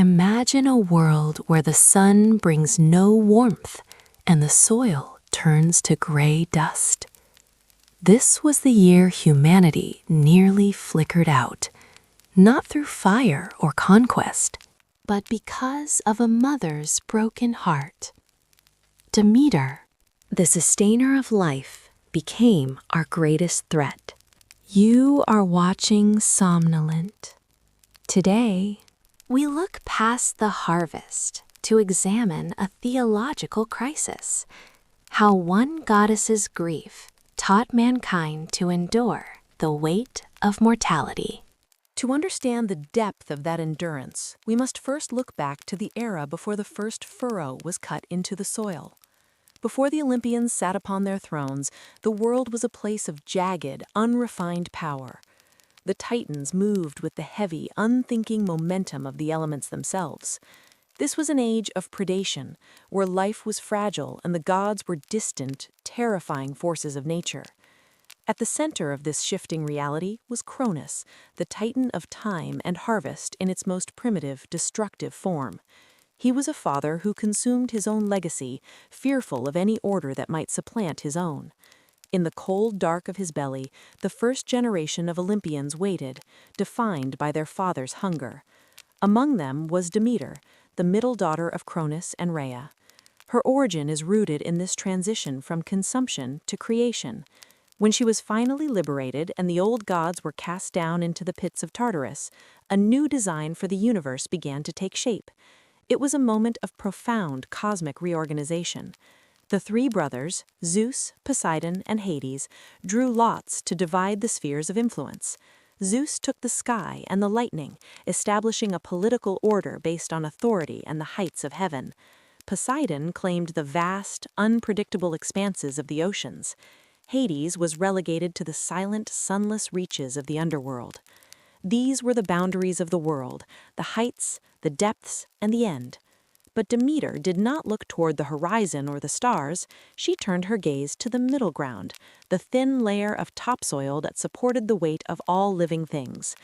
Imagine a world where the sun brings no warmth and the soil turns to gray dust. This was the year humanity nearly flickered out, not through fire or conquest, but because of a mother's broken heart. Demeter, the sustainer of life, became our greatest threat. You are watching somnolent. Today, we look past the harvest to examine a theological crisis, how one goddess's grief taught mankind to endure the weight of mortality. To understand the depth of that endurance, we must first look back to the era before the first furrow was cut into the soil. Before the Olympians sat upon their thrones, the world was a place of jagged, unrefined power. The Titans moved with the heavy, unthinking momentum of the elements themselves. This was an age of predation, where life was fragile and the gods were distant, terrifying forces of nature. At the center of this shifting reality was Cronus, the titan of time and harvest in its most primitive, destructive form. He was a father who consumed his own legacy, fearful of any order that might supplant his own. In the cold dark of his belly, the first generation of Olympians waited, defined by their father's hunger. Among them was Demeter, the middle daughter of Cronus and Rhea. Her origin is rooted in this transition from consumption to creation. When she was finally liberated and the old gods were cast down into the pits of Tartarus, a new design for the universe began to take shape. It was a moment of profound cosmic reorganization. The three brothers, Zeus, Poseidon, and Hades, drew lots to divide the spheres of influence. Zeus took the sky and the lightning, establishing a political order based on authority and the heights of heaven. Poseidon claimed the vast, unpredictable expanses of the oceans. Hades was relegated to the silent, sunless reaches of the underworld. These were the boundaries of the world, the heights, the depths, and the end. But Demeter did not look toward the horizon or the stars. She turned her gaze to the middle ground, the thin layer of topsoil that supported the weight of all living things.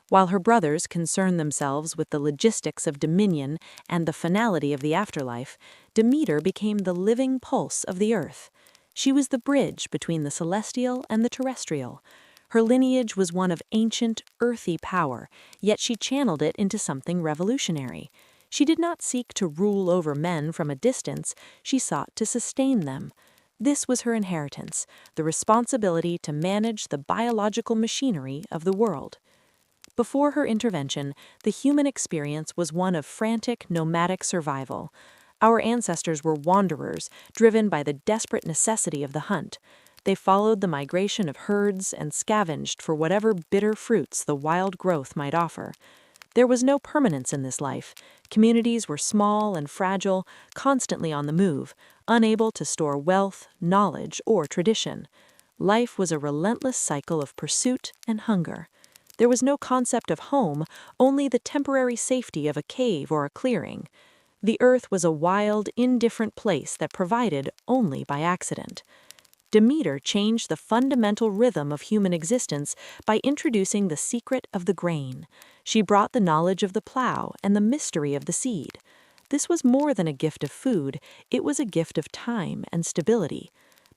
While her brothers concerned themselves with the logistics of dominion and the finality of the afterlife, Demeter became the living pulse of the earth. She was the bridge between the celestial and the terrestrial. Her lineage was one of ancient, earthy power, yet she channeled it into something revolutionary. She did not seek to rule over men from a distance, she sought to sustain them. This was her inheritance, the responsibility to manage the biological machinery of the world. Before her intervention, the human experience was one of frantic, nomadic survival. Our ancestors were wanderers, driven by the desperate necessity of the hunt. They followed the migration of herds and scavenged for whatever bitter fruits the wild growth might offer. There was no permanence in this life. Communities were small and fragile, constantly on the move, unable to store wealth, knowledge, or tradition. Life was a relentless cycle of pursuit and hunger. There was no concept of home, only the temporary safety of a cave or a clearing. The earth was a wild, indifferent place that provided only by accident. Demeter changed the fundamental rhythm of human existence by introducing the secret of the grain. She brought the knowledge of the plow and the mystery of the seed. This was more than a gift of food, it was a gift of time and stability.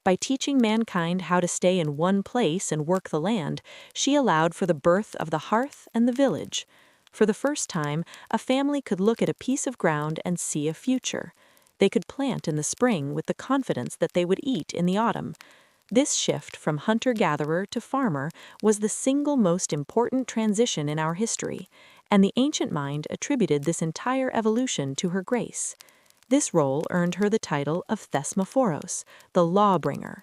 By teaching mankind how to stay in one place and work the land, she allowed for the birth of the hearth and the village. For the first time, a family could look at a piece of ground and see a future. They could plant in the spring with the confidence that they would eat in the autumn. This shift from hunter-gatherer to farmer was the single most important transition in our history, and the ancient mind attributed this entire evolution to her grace. This role earned her the title of Thesmophoros, the law-bringer.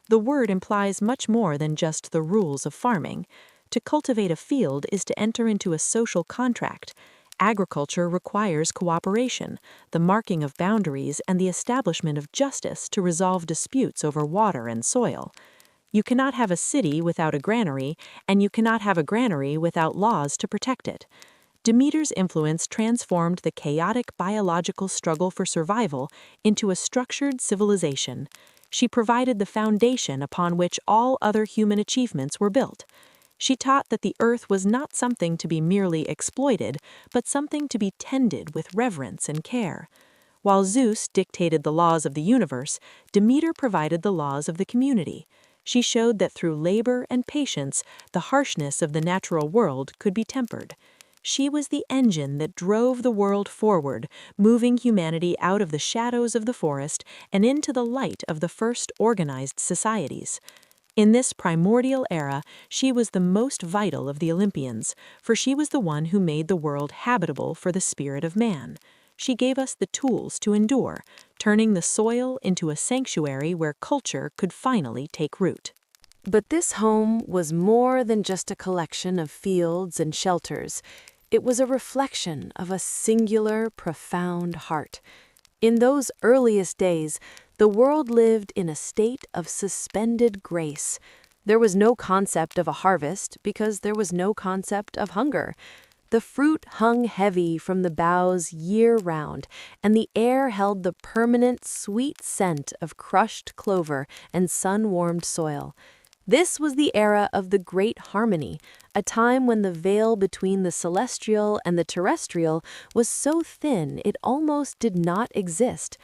The word implies much more than just the rules of farming. To cultivate a field is to enter into a social contract. Agriculture requires cooperation, the marking of boundaries, and the establishment of justice to resolve disputes over water and soil. You cannot have a city without a granary, and you cannot have a granary without laws to protect it. Demeter's influence transformed the chaotic biological struggle for survival into a structured civilization. She provided the foundation upon which all other human achievements were built. She taught that the earth was not something to be merely exploited, but something to be tended with reverence and care. While Zeus dictated the laws of the universe, Demeter provided the laws of the community. She showed that through labor and patience, the harshness of the natural world could be tempered. She was the engine that drove the world forward, moving humanity out of the shadows of the forest and into the light of the first organized societies. In this primordial era, she was the most vital of the Olympians, for she was the one who made the world habitable for the spirit of man. She gave us the tools to endure, turning the soil into a sanctuary where culture could finally take root. But this home was more than just a collection of fields and shelters. It was a reflection of a singular, profound heart. In those earliest days, the world lived in a state of suspended grace. There was no concept of a harvest because there was no concept of hunger. The fruit hung heavy from the boughs year-round, and the air held the permanent sweet scent of crushed clover and sun-warmed soil. This was the era of the Great Harmony, a time when the veil between the celestial and the terrestrial was so thin it almost did not exist.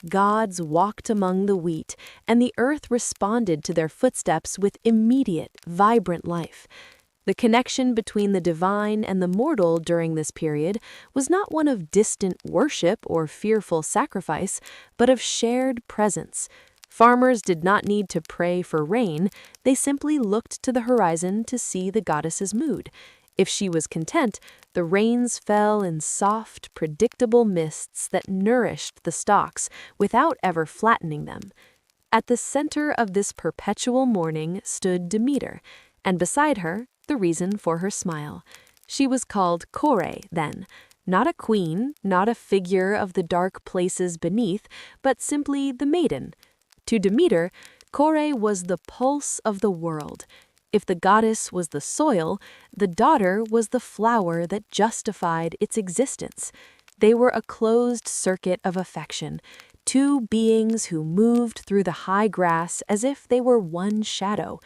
Gods walked among the wheat, and the earth responded to their footsteps with immediate, vibrant life. The connection between the divine and the mortal during this period was not one of distant worship or fearful sacrifice, but of shared presence. Farmers did not need to pray for rain, they simply looked to the horizon to see the goddess's mood. If she was content, the rains fell in soft, predictable mists that nourished the stalks without ever flattening them. At the center of this perpetual mourning stood Demeter, and beside her, the reason for her smile. She was called Kore then, not a queen, not a figure of the dark places beneath, but simply the maiden. To Demeter, Kore was the pulse of the world. If the goddess was the soil, the daughter was the flower that justified its existence. They were a closed circuit of affection, two beings who moved through the high grass as if they were one shadow.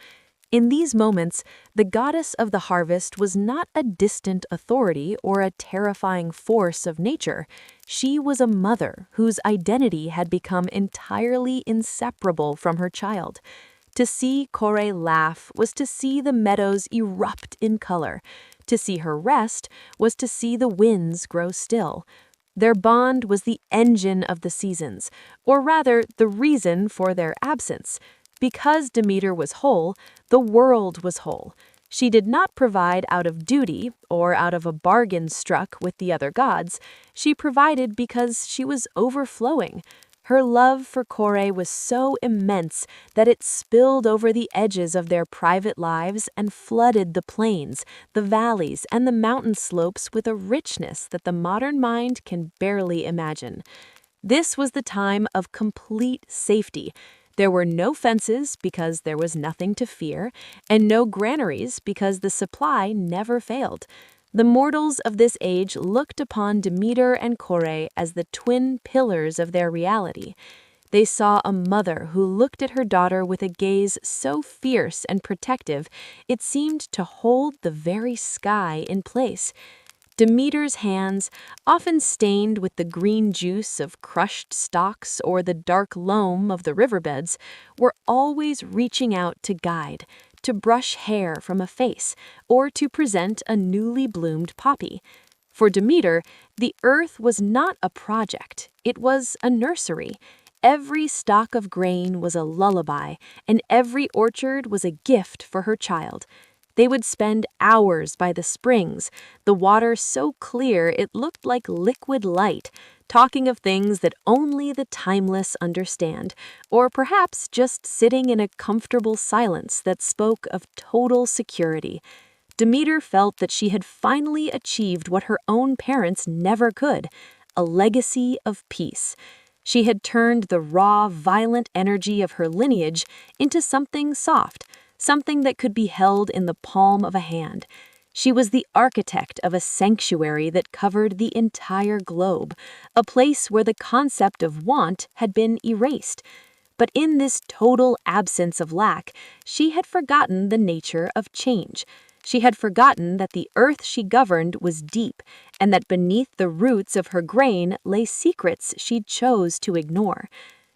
In these moments, the goddess of the harvest was not a distant authority or a terrifying force of nature. She was a mother whose identity had become entirely inseparable from her child. To see Kore laugh was to see the meadows erupt in color. To see her rest was to see the winds grow still. Their bond was the engine of the seasons, or rather the reason for their absence. Because Demeter was whole, the world was whole. She did not provide out of duty or out of a bargain struck with the other gods. She provided because she was overflowing. Her love for Kore was so immense that it spilled over the edges of their private lives and flooded the plains, the valleys, and the mountain slopes with a richness that the modern mind can barely imagine. This was the time of complete safety. There were no fences because there was nothing to fear, and no granaries because the supply never failed. The mortals of this age looked upon Demeter and Kore as the twin pillars of their reality. They saw a mother who looked at her daughter with a gaze so fierce and protective it seemed to hold the very sky in place. Demeter's hands, often stained with the green juice of crushed stalks or the dark loam of the riverbeds, were always reaching out to guide, to brush hair from a face, or to present a newly bloomed poppy. For Demeter, the earth was not a project, it was a nursery. Every stalk of grain was a lullaby, and every orchard was a gift for her child. They would spend hours by the springs, the water so clear it looked like liquid light, talking of things that only the timeless understand, or perhaps just sitting in a comfortable silence that spoke of total security. Demeter felt that she had finally achieved what her own parents never could, a legacy of peace. She had turned the raw, violent energy of her lineage into something soft, something that could be held in the palm of a hand. She was the architect of a sanctuary that covered the entire globe, a place where the concept of want had been erased. But in this total absence of lack, she had forgotten the nature of change. She had forgotten that the earth she governed was deep, and that beneath the roots of her grain lay secrets she chose to ignore.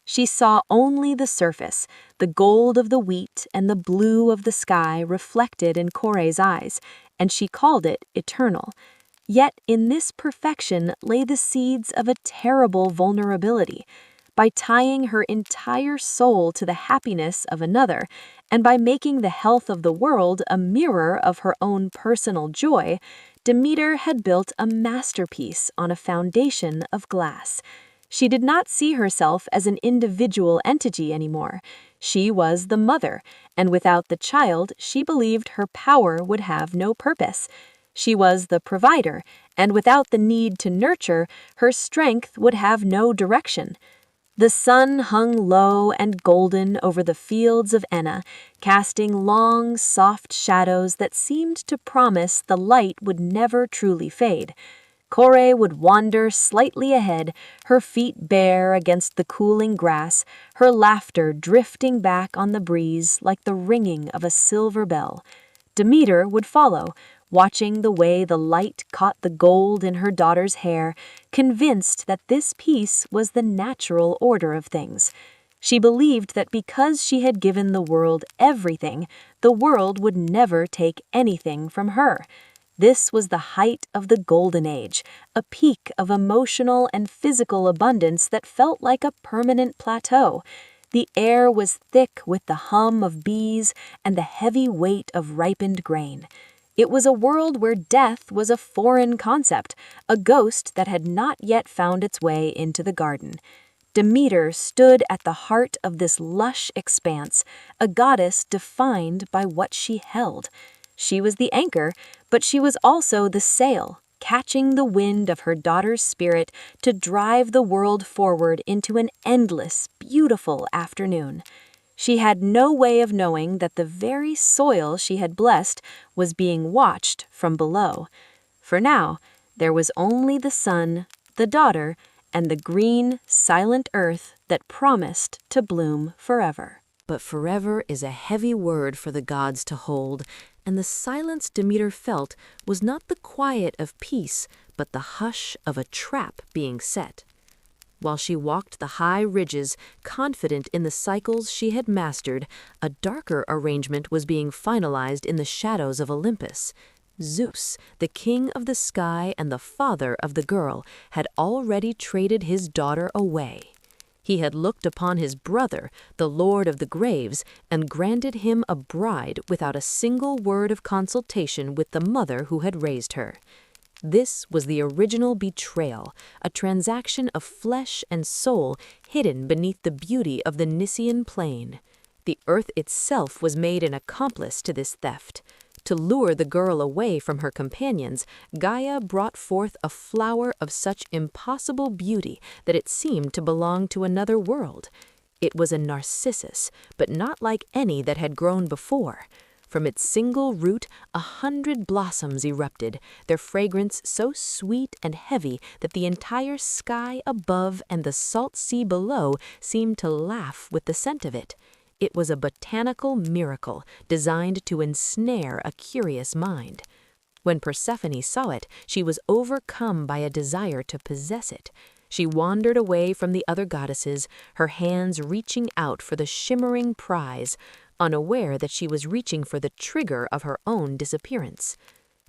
She saw only the surface, the gold of the wheat and the blue of the sky reflected in Kore's eyes, and she called it eternal. Yet in this perfection lay the seeds of a terrible vulnerability. By tying her entire soul to the happiness of another, and by making the health of the world a mirror of her own personal joy, Demeter had built a masterpiece on a foundation of glass. She did not see herself as an individual entity anymore. She was the mother, and without the child, she believed her power would have no purpose. She was the provider, and without the need to nurture, her strength would have no direction. The sun hung low and golden over the fields of Enna, casting long, soft shadows that seemed to promise the light would never truly fade. Kore would wander slightly ahead, her feet bare against the cooling grass, her laughter drifting back on the breeze like the ringing of a silver bell. Demeter would follow, watching the way the light caught the gold in her daughter's hair, convinced that this peace was the natural order of things. She believed that because she had given the world everything, the world would never take anything from her. This was the height of the Golden Age, a peak of emotional and physical abundance that felt like a permanent plateau. The air was thick with the hum of bees and the heavy weight of ripened grain. It was a world where death was a foreign concept, a ghost that had not yet found its way into the garden. Demeter stood at the heart of this lush expanse, a goddess defined by what she held. She was the anchor, but she was also the sail, catching the wind of her daughter's spirit to drive the world forward into an endless, beautiful afternoon. She had no way of knowing that the very soil she had blessed was being watched from below. For now, there was only the sun, the daughter, and the green, silent earth that promised to bloom forever. But forever is a heavy word for the gods to hold, and the silence Demeter felt was not the quiet of peace, but the hush of a trap being set. While she walked the high ridges, confident in the cycles she had mastered, a darker arrangement was being finalized in the shadows of Olympus. Zeus, the king of the sky and the father of the girl, had already traded his daughter away. He had looked upon his brother, the lord of the graves, and granted him a bride without a single word of consultation with the mother who had raised her. This was the original betrayal, a transaction of flesh and soul hidden beneath the beauty of the Nysian plain. The earth itself was made an accomplice to this theft. To lure the girl away from her companions, Gaia brought forth a flower of such impossible beauty that it seemed to belong to another world. It was a narcissus, but not like any that had grown before. From its single root 100 blossoms erupted, their fragrance so sweet and heavy that the entire sky above and the salt sea below seemed to laugh with the scent of it. It was a botanical miracle designed to ensnare a curious mind. When Persephone saw it, she was overcome by a desire to possess it. She wandered away from the other goddesses, her hands reaching out for the shimmering prize, unaware that she was reaching for the trigger of her own disappearance.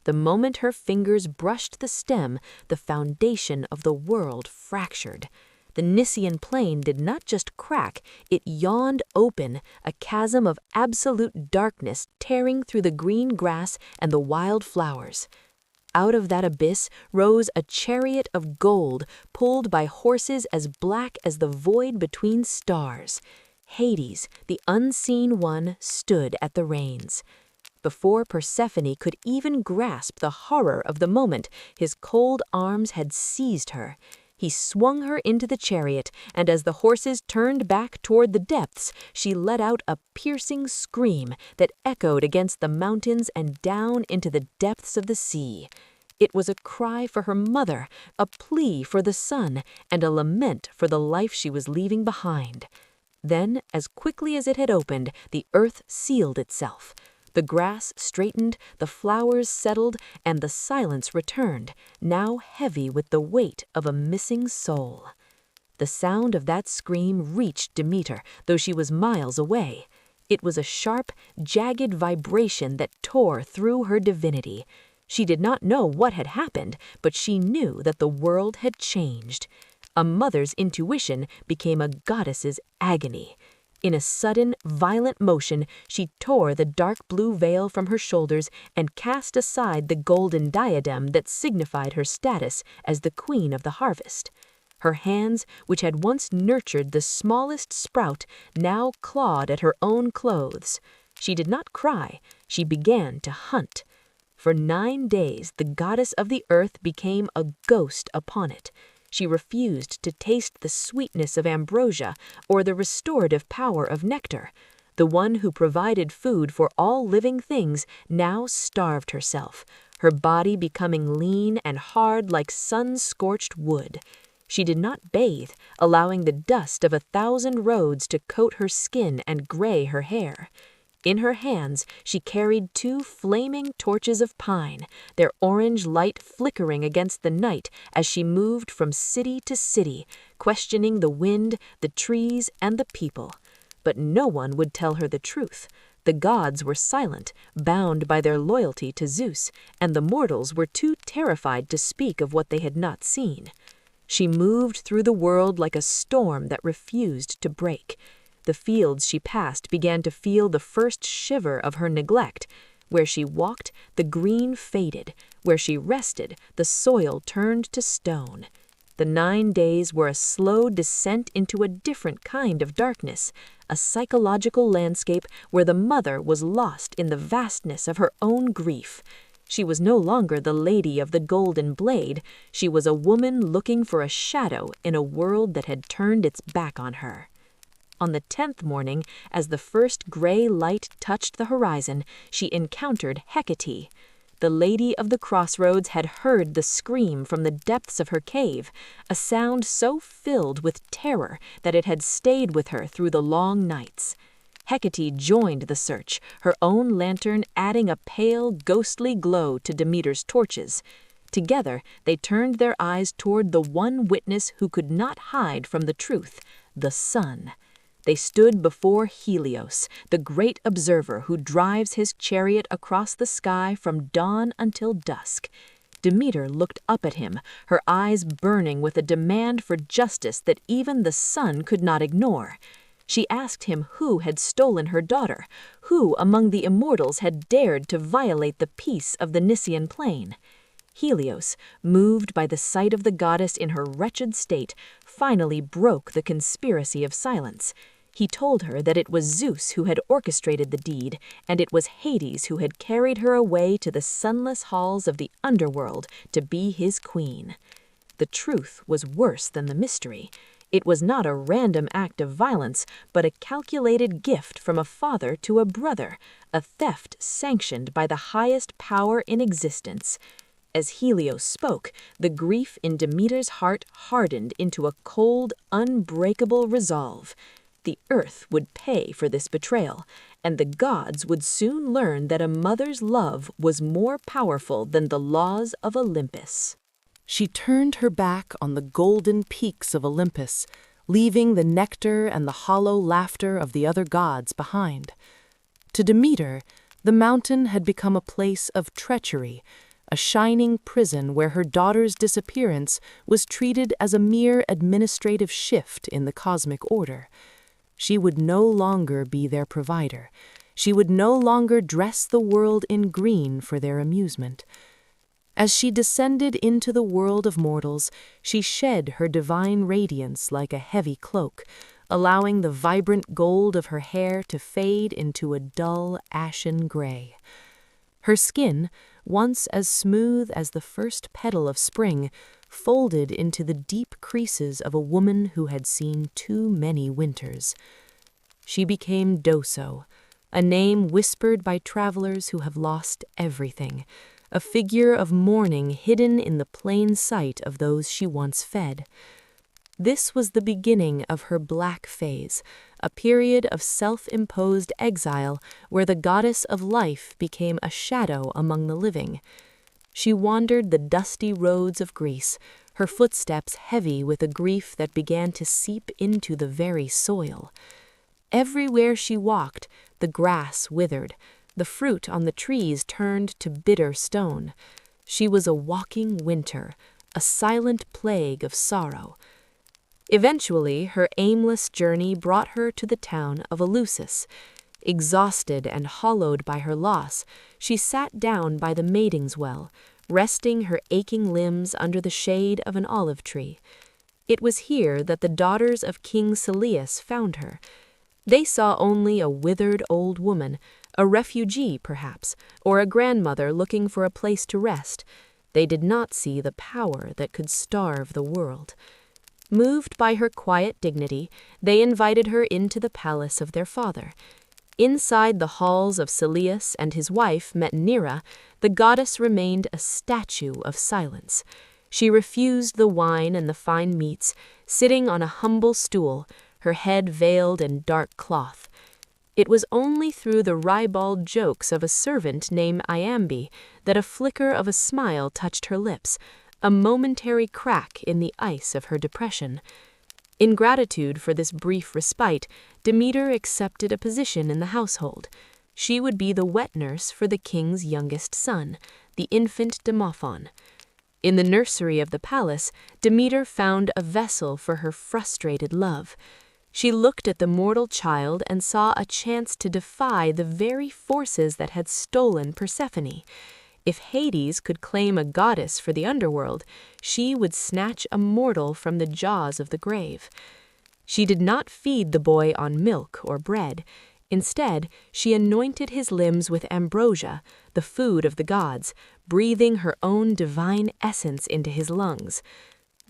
The moment her fingers brushed the stem, the foundation of the world fractured. The Nysian plain did not just crack, it yawned open, a chasm of absolute darkness tearing through the green grass and the wild flowers. Out of that abyss rose a chariot of gold, pulled by horses as black as the void between stars. Hades, the unseen one, stood at the reins. Before Persephone could even grasp the horror of the moment, his cold arms had seized her. He swung her into the chariot, and as the horses turned back toward the depths, she let out a piercing scream that echoed against the mountains and down into the depths of the sea. It was a cry for her mother, a plea for the sun, and a lament for the life she was leaving behind. Then, as quickly as it had opened, the earth sealed itself. The grass straightened, the flowers settled, and the silence returned, now heavy with the weight of a missing soul. The sound of that scream reached Demeter, though she was miles away. It was a sharp, jagged vibration that tore through her divinity. She did not know what had happened, but she knew that the world had changed. A mother's intuition became a goddess's agony. In a sudden, violent motion, she tore the dark blue veil from her shoulders and cast aside the golden diadem that signified her status as the queen of the harvest. Her hands, which had once nurtured the smallest sprout, now clawed at her own clothes. She did not cry, she began to hunt. For 9 days the goddess of the earth became a ghost upon it. She refused to taste the sweetness of ambrosia or the restorative power of nectar. The one who provided food for all living things now starved herself, her body becoming lean and hard like sun-scorched wood. She did not bathe, allowing the dust of 1,000 roads to coat her skin and gray her hair. In her hands she carried 2 flaming torches of pine, their orange light flickering against the night as she moved from city to city, questioning the wind, the trees, and the people. But no one would tell her the truth. The gods were silent, bound by their loyalty to Zeus, and the mortals were too terrified to speak of what they had not seen. She moved through the world like a storm that refused to break. The fields she passed began to feel the first shiver of her neglect. Where she walked, the green faded. Where she rested, the soil turned to stone. The 9 days were a slow descent into a different kind of darkness, a psychological landscape where the mother was lost in the vastness of her own grief. She was no longer the lady of the golden blade. She was a woman looking for a shadow in a world that had turned its back on her. On the 10th morning, as the first gray light touched the horizon, she encountered Hecate. The lady of the crossroads had heard the scream from the depths of her cave, a sound so filled with terror that it had stayed with her through the long nights. Hecate joined the search, her own lantern adding a pale, ghostly glow to Demeter's torches. Together, they turned their eyes toward the one witness who could not hide from the truth, the sun. They stood before Helios, the great observer who drives his chariot across the sky from dawn until dusk. Demeter looked up at him, her eyes burning with a demand for justice that even the sun could not ignore. She asked him who had stolen her daughter, who among the immortals had dared to violate the peace of the Nysian plain. Helios, moved by the sight of the goddess in her wretched state, finally broke the conspiracy of silence. He told her that it was Zeus who had orchestrated the deed, and it was Hades who had carried her away to the sunless halls of the underworld to be his queen. The truth was worse than the mystery. It was not a random act of violence, but a calculated gift from a father to a brother, a theft sanctioned by the highest power in existence. As Helios spoke, the grief in Demeter's heart hardened into a cold, unbreakable resolve. The earth would pay for this betrayal, and the gods would soon learn that a mother's love was more powerful than the laws of Olympus. She turned her back on the golden peaks of Olympus, leaving the nectar and the hollow laughter of the other gods behind. To Demeter, the mountain had become a place of treachery, a shining prison where her daughter's disappearance was treated as a mere administrative shift in the cosmic order. She would no longer be their provider. She would no longer dress the world in green for their amusement. As she descended into the world of mortals, she shed her divine radiance like a heavy cloak, allowing the vibrant gold of her hair to fade into a dull, ashen gray. Her skin, once as smooth as the first petal of spring, folded into the deep creases of a woman who had seen too many winters. She became Doso, a name whispered by travelers who have lost everything, a figure of mourning hidden in the plain sight of those she once fed. This was the beginning of her black phase, a period of self-imposed exile where the goddess of life became a shadow among the living. She wandered the dusty roads of Greece, her footsteps heavy with a grief that began to seep into the very soil. Everywhere she walked, the grass withered, the fruit on the trees turned to bitter stone. She was a walking winter, a silent plague of sorrow. Eventually, her aimless journey brought her to the town of Eleusis. Exhausted and hollowed by her loss, she sat down by the maiding's well, resting her aching limbs under the shade of an olive tree. It was here that the daughters of King Celeus found her. They saw only a withered old woman, a refugee perhaps, or a grandmother looking for a place to rest. They did not see the power that could starve the world. Moved by her quiet dignity, they invited her into the palace of their father. Inside the halls of Celeus and his wife Metanira, the goddess remained a statue of silence. She refused the wine and the fine meats, sitting on a humble stool, her head veiled in dark cloth. It was only through the ribald jokes of a servant named Iambe that a flicker of a smile touched her lips, a momentary crack in the ice of her depression. In gratitude for this brief respite, Demeter accepted a position in the household. She would be the wet nurse for the king's youngest son, the infant Demophon. In the nursery of the palace, Demeter found a vessel for her frustrated love. She looked at the mortal child and saw a chance to defy the very forces that had stolen Persephone. If Hades could claim a goddess for the underworld, she would snatch a mortal from the jaws of the grave. She did not feed the boy on milk or bread. Instead, she anointed his limbs with ambrosia, the food of the gods, breathing her own divine essence into his lungs.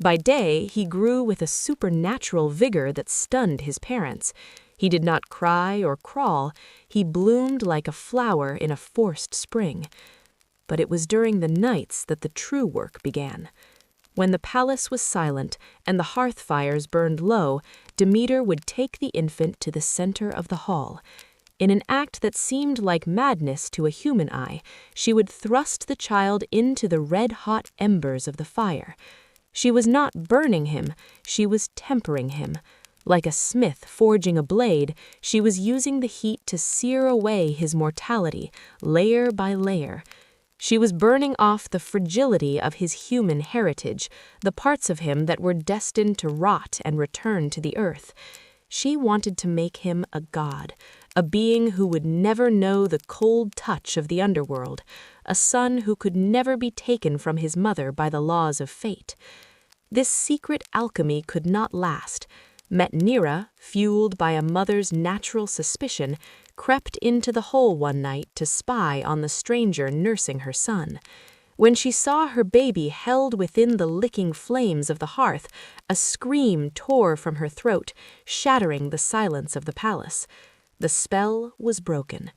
By day, he grew with a supernatural vigor that stunned his parents. He did not cry or crawl. He bloomed like a flower in a forced spring. But it was during the nights that the true work began. When the palace was silent and the hearth fires burned low, Demeter would take the infant to the center of the hall. In an act that seemed like madness to a human eye, she would thrust the child into the red-hot embers of the fire. She was not burning him, she was tempering him. Like a smith forging a blade, she was using the heat to sear away his mortality, layer by layer. She was burning off the fragility of his human heritage, the parts of him that were destined to rot and return to the earth. She wanted to make him a god, a being who would never know the cold touch of the underworld, a son who could never be taken from his mother by the laws of fate. This secret alchemy could not last. Metanira, fueled by a mother's natural suspicion, crept into the hole one night to spy on the stranger nursing her son. When she saw her baby held within the licking flames of the hearth, a scream tore from her throat, shattering the silence of the palace. The spell was broken.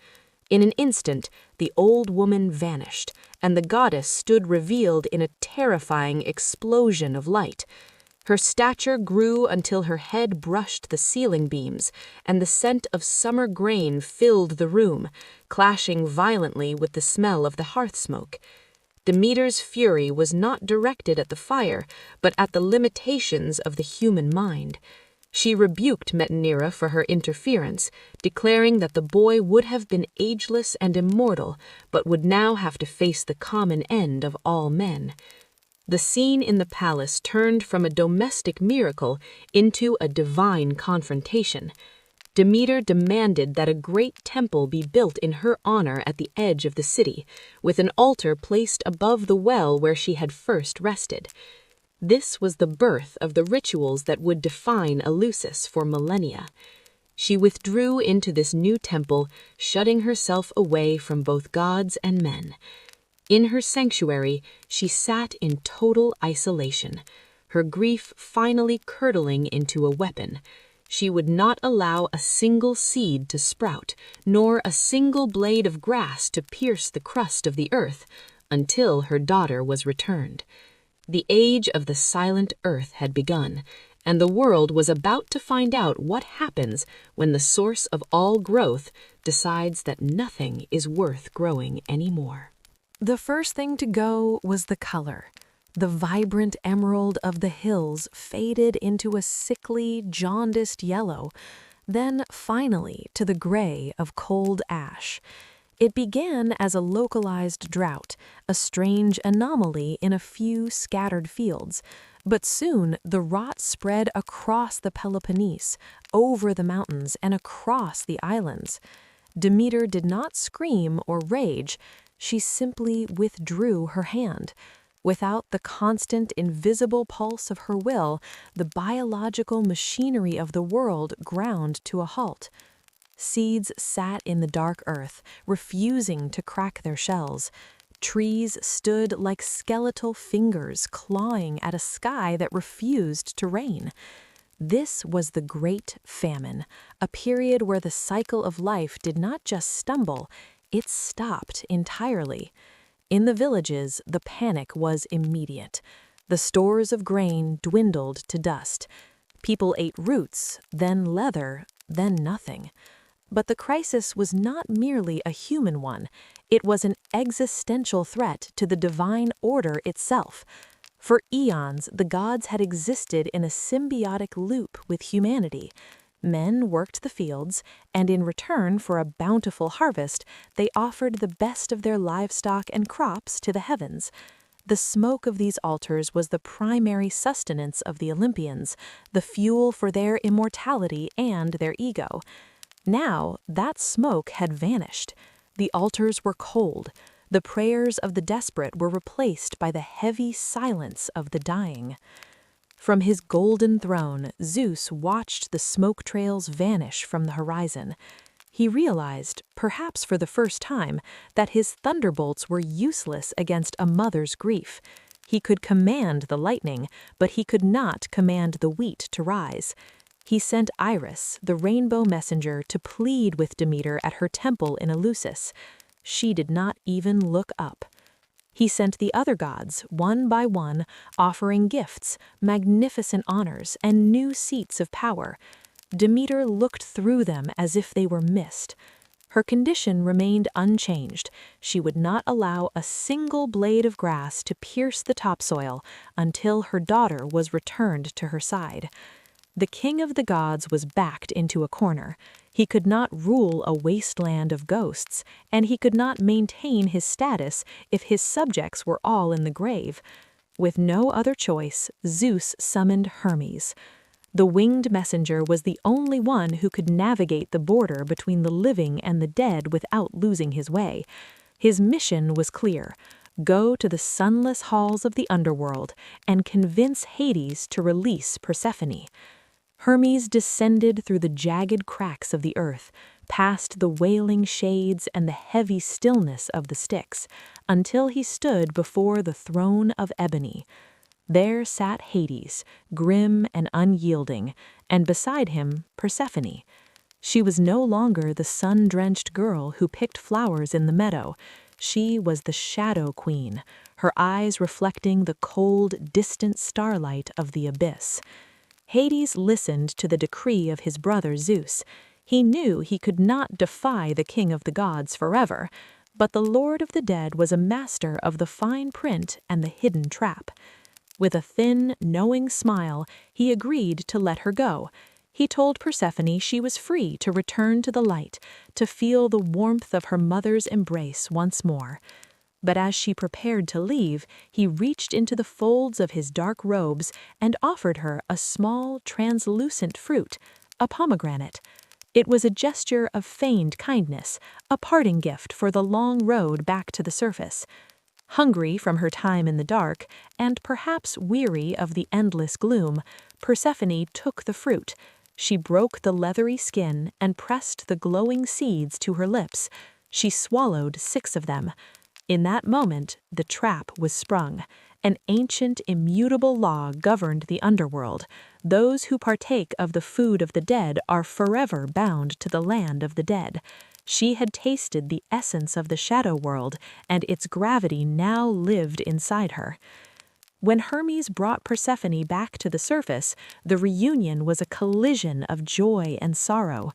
In an instant, the old woman vanished, and the goddess stood revealed in a terrifying explosion of light. Her stature grew until her head brushed the ceiling beams, and the scent of summer grain filled the room, clashing violently with the smell of the hearth smoke. Demeter's fury was not directed at the fire, but at the limitations of the human mind. She rebuked Metanira for her interference, declaring that the boy would have been ageless and immortal, but would now have to face the common end of all men. The scene in the palace turned from a domestic miracle into a divine confrontation. Demeter demanded that a great temple be built in her honor at the edge of the city, with an altar placed above the well where she had first rested. This was the birth of the rituals that would define Eleusis for millennia. She withdrew into this new temple, shutting herself away from both gods and men. In her sanctuary, she sat in total isolation, her grief finally curdling into a weapon. She would not allow a single seed to sprout, nor a single blade of grass to pierce the crust of the earth, until her daughter was returned. The age of the silent earth had begun, and the world was about to find out what happens when the source of all growth decides that nothing is worth growing anymore. The first thing to go was the color. The vibrant emerald of the hills faded into a sickly, jaundiced yellow, then finally to the gray of cold ash. It began as a localized drought, a strange anomaly in a few scattered fields, but soon the rot spread across the Peloponnese, over the mountains, and across the islands. Demeter did not scream or rage, she simply withdrew her hand. Without the constant, invisible pulse of her will, the biological machinery of the world ground to a halt. Seeds sat in the dark earth, refusing to crack their shells. Trees stood like skeletal fingers clawing at a sky that refused to rain. This was the Great Famine, a period where the cycle of life did not just stumble, it stopped entirely. In the villages, the panic was immediate. The stores of grain dwindled to dust. People ate roots, then leather, then nothing. But the crisis was not merely a human one. It was an existential threat to the divine order itself. For eons, the gods had existed in a symbiotic loop with humanity. Men worked the fields, and in return for a bountiful harvest, they offered the best of their livestock and crops to the heavens. The smoke of these altars was the primary sustenance of the Olympians, the fuel for their immortality and their ego. Now, that smoke had vanished. The altars were cold. The prayers of the desperate were replaced by the heavy silence of the dying. From his golden throne, Zeus watched the smoke trails vanish from the horizon. He realized, perhaps for the first time, that his thunderbolts were useless against a mother's grief. He could command the lightning, but he could not command the wheat to rise. He sent Iris, the rainbow messenger, to plead with Demeter at her temple in Eleusis. She did not even look up. He sent the other gods, one by one, offering gifts, magnificent honors, and new seats of power. Demeter looked through them as if they were mist. Her condition remained unchanged. She would not allow a single blade of grass to pierce the topsoil until her daughter was returned to her side. The king of the gods was backed into a corner. He could not rule a wasteland of ghosts, and he could not maintain his status if his subjects were all in the grave. With no other choice, Zeus summoned Hermes. The winged messenger was the only one who could navigate the border between the living and the dead without losing his way. His mission was clear: go to the sunless halls of the underworld and convince Hades to release Persephone. Hermes descended through the jagged cracks of the earth, past the wailing shades and the heavy stillness of the Styx, until he stood before the throne of ebony. There sat Hades, grim and unyielding, and beside him, Persephone. She was no longer the sun-drenched girl who picked flowers in the meadow. She was the Shadow Queen, her eyes reflecting the cold, distant starlight of the abyss. Hades listened to the decree of his brother Zeus. He knew he could not defy the king of the gods forever, but the Lord of the Dead was a master of the fine print and the hidden trap. With a thin, knowing smile, he agreed to let her go. He told Persephone she was free to return to the light, to feel the warmth of her mother's embrace once more. But as she prepared to leave, he reached into the folds of his dark robes and offered her a small, translucent fruit, a pomegranate. It was a gesture of feigned kindness, a parting gift for the long road back to the surface. Hungry from her time in the dark, and perhaps weary of the endless gloom, Persephone took the fruit. She broke the leathery skin and pressed the glowing seeds to her lips. She swallowed 6 of them. In that moment, the trap was sprung. An ancient, immutable law governed the underworld. Those who partake of the food of the dead are forever bound to the land of the dead. She had tasted the essence of the shadow world, and its gravity now lived inside her. When Hermes brought Persephone back to the surface, the reunion was a collision of joy and sorrow.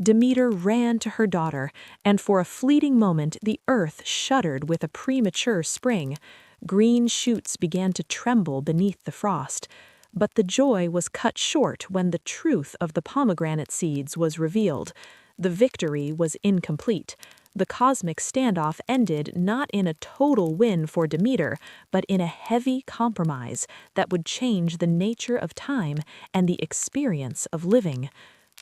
Demeter ran to her daughter, and for a fleeting moment the earth shuddered with a premature spring. Green shoots began to tremble beneath the frost. But the joy was cut short when the truth of the pomegranate seeds was revealed. The victory was incomplete. The cosmic standoff ended not in a total win for Demeter, but in a heavy compromise that would change the nature of time and the experience of living.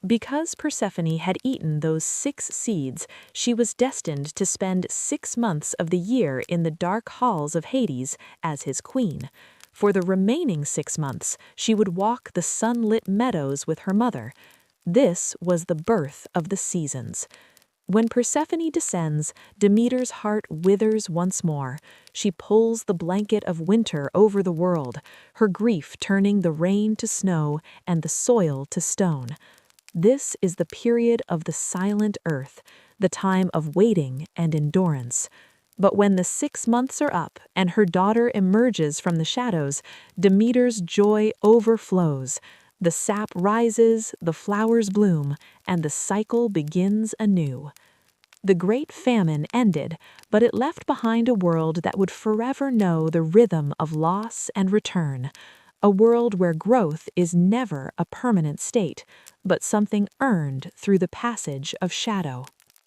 Because Persephone had eaten those 6 seeds, she was destined to spend 6 months of the year in the dark halls of Hades as his queen. For the remaining 6 months, she would walk the sunlit meadows with her mother. This was the birth of the seasons. When Persephone descends, Demeter's heart withers once more. She pulls the blanket of winter over the world, her grief turning the rain to snow and the soil to stone. This is the period of the silent earth, the time of waiting and endurance. But when the 6 months are up and her daughter emerges from the shadows, Demeter's joy overflows. The sap rises, the flowers bloom, and the cycle begins anew. The great famine ended, but it left behind a world that would forever know the rhythm of loss and return. A world where growth is never a permanent state, but something earned through the passage of shadow.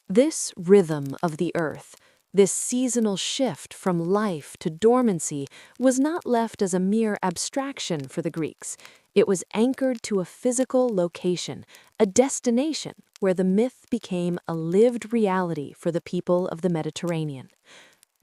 This rhythm of the earth, this seasonal shift from life to dormancy, was not left as a mere abstraction for the Greeks. It was anchored to a physical location, a destination where the myth became a lived reality for the people of the Mediterranean.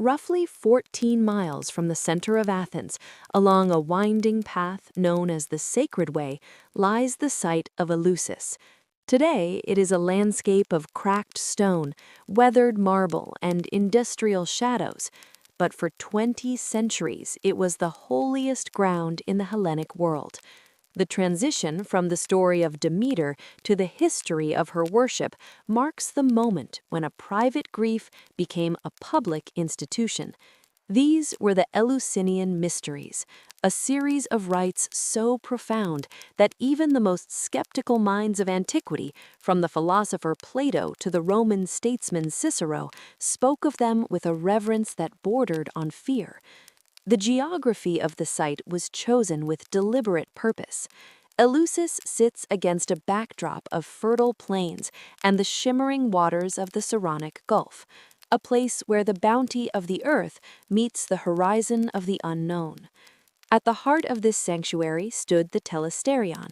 Roughly 14 miles from the center of Athens, along a winding path known as the Sacred Way, lies the site of Eleusis. Today, it is a landscape of cracked stone, weathered marble, and industrial shadows. But for 20 centuries, it was the holiest ground in the Hellenic world. The transition from the story of Demeter to the history of her worship marks the moment when a private grief became a public institution. These were the Eleusinian Mysteries, a series of rites so profound that even the most skeptical minds of antiquity, from the philosopher Plato to the Roman statesman Cicero, spoke of them with a reverence that bordered on fear. The geography of the site was chosen with deliberate purpose. Eleusis sits against a backdrop of fertile plains and the shimmering waters of the Saronic Gulf, a place where the bounty of the earth meets the horizon of the unknown. At the heart of this sanctuary stood the Telesterion.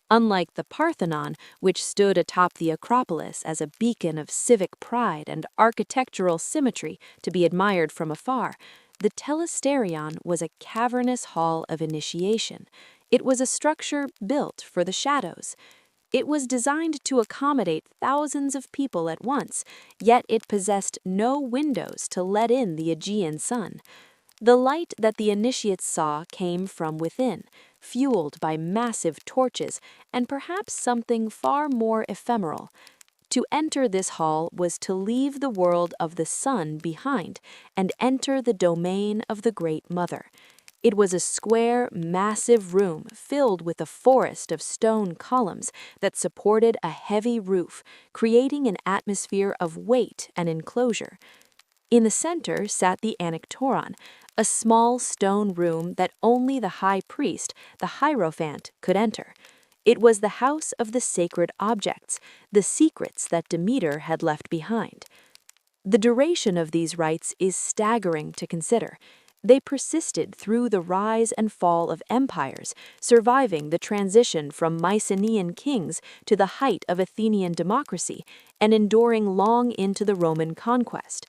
Unlike the Parthenon, which stood atop the Acropolis as a beacon of civic pride and architectural symmetry to be admired from afar, the Telesterion was a cavernous hall of initiation. It was a structure built for the shadows. It was designed to accommodate thousands of people at once, yet it possessed no windows to let in the Aegean sun. The light that the initiates saw came from within, fueled by massive torches and perhaps something far more ephemeral. To enter this hall was to leave the world of the sun behind and enter the domain of the Great Mother. It was a square, massive room filled with a forest of stone columns that supported a heavy roof, creating an atmosphere of weight and enclosure. In the center sat the Anaktoron, a small stone room that only the high priest, the Hierophant, could enter. It was the house of the sacred objects, the secrets that Demeter had left behind. The duration of these rites is staggering to consider. They persisted through the rise and fall of empires, surviving the transition from Mycenaean kings to the height of Athenian democracy, and enduring long into the Roman conquest.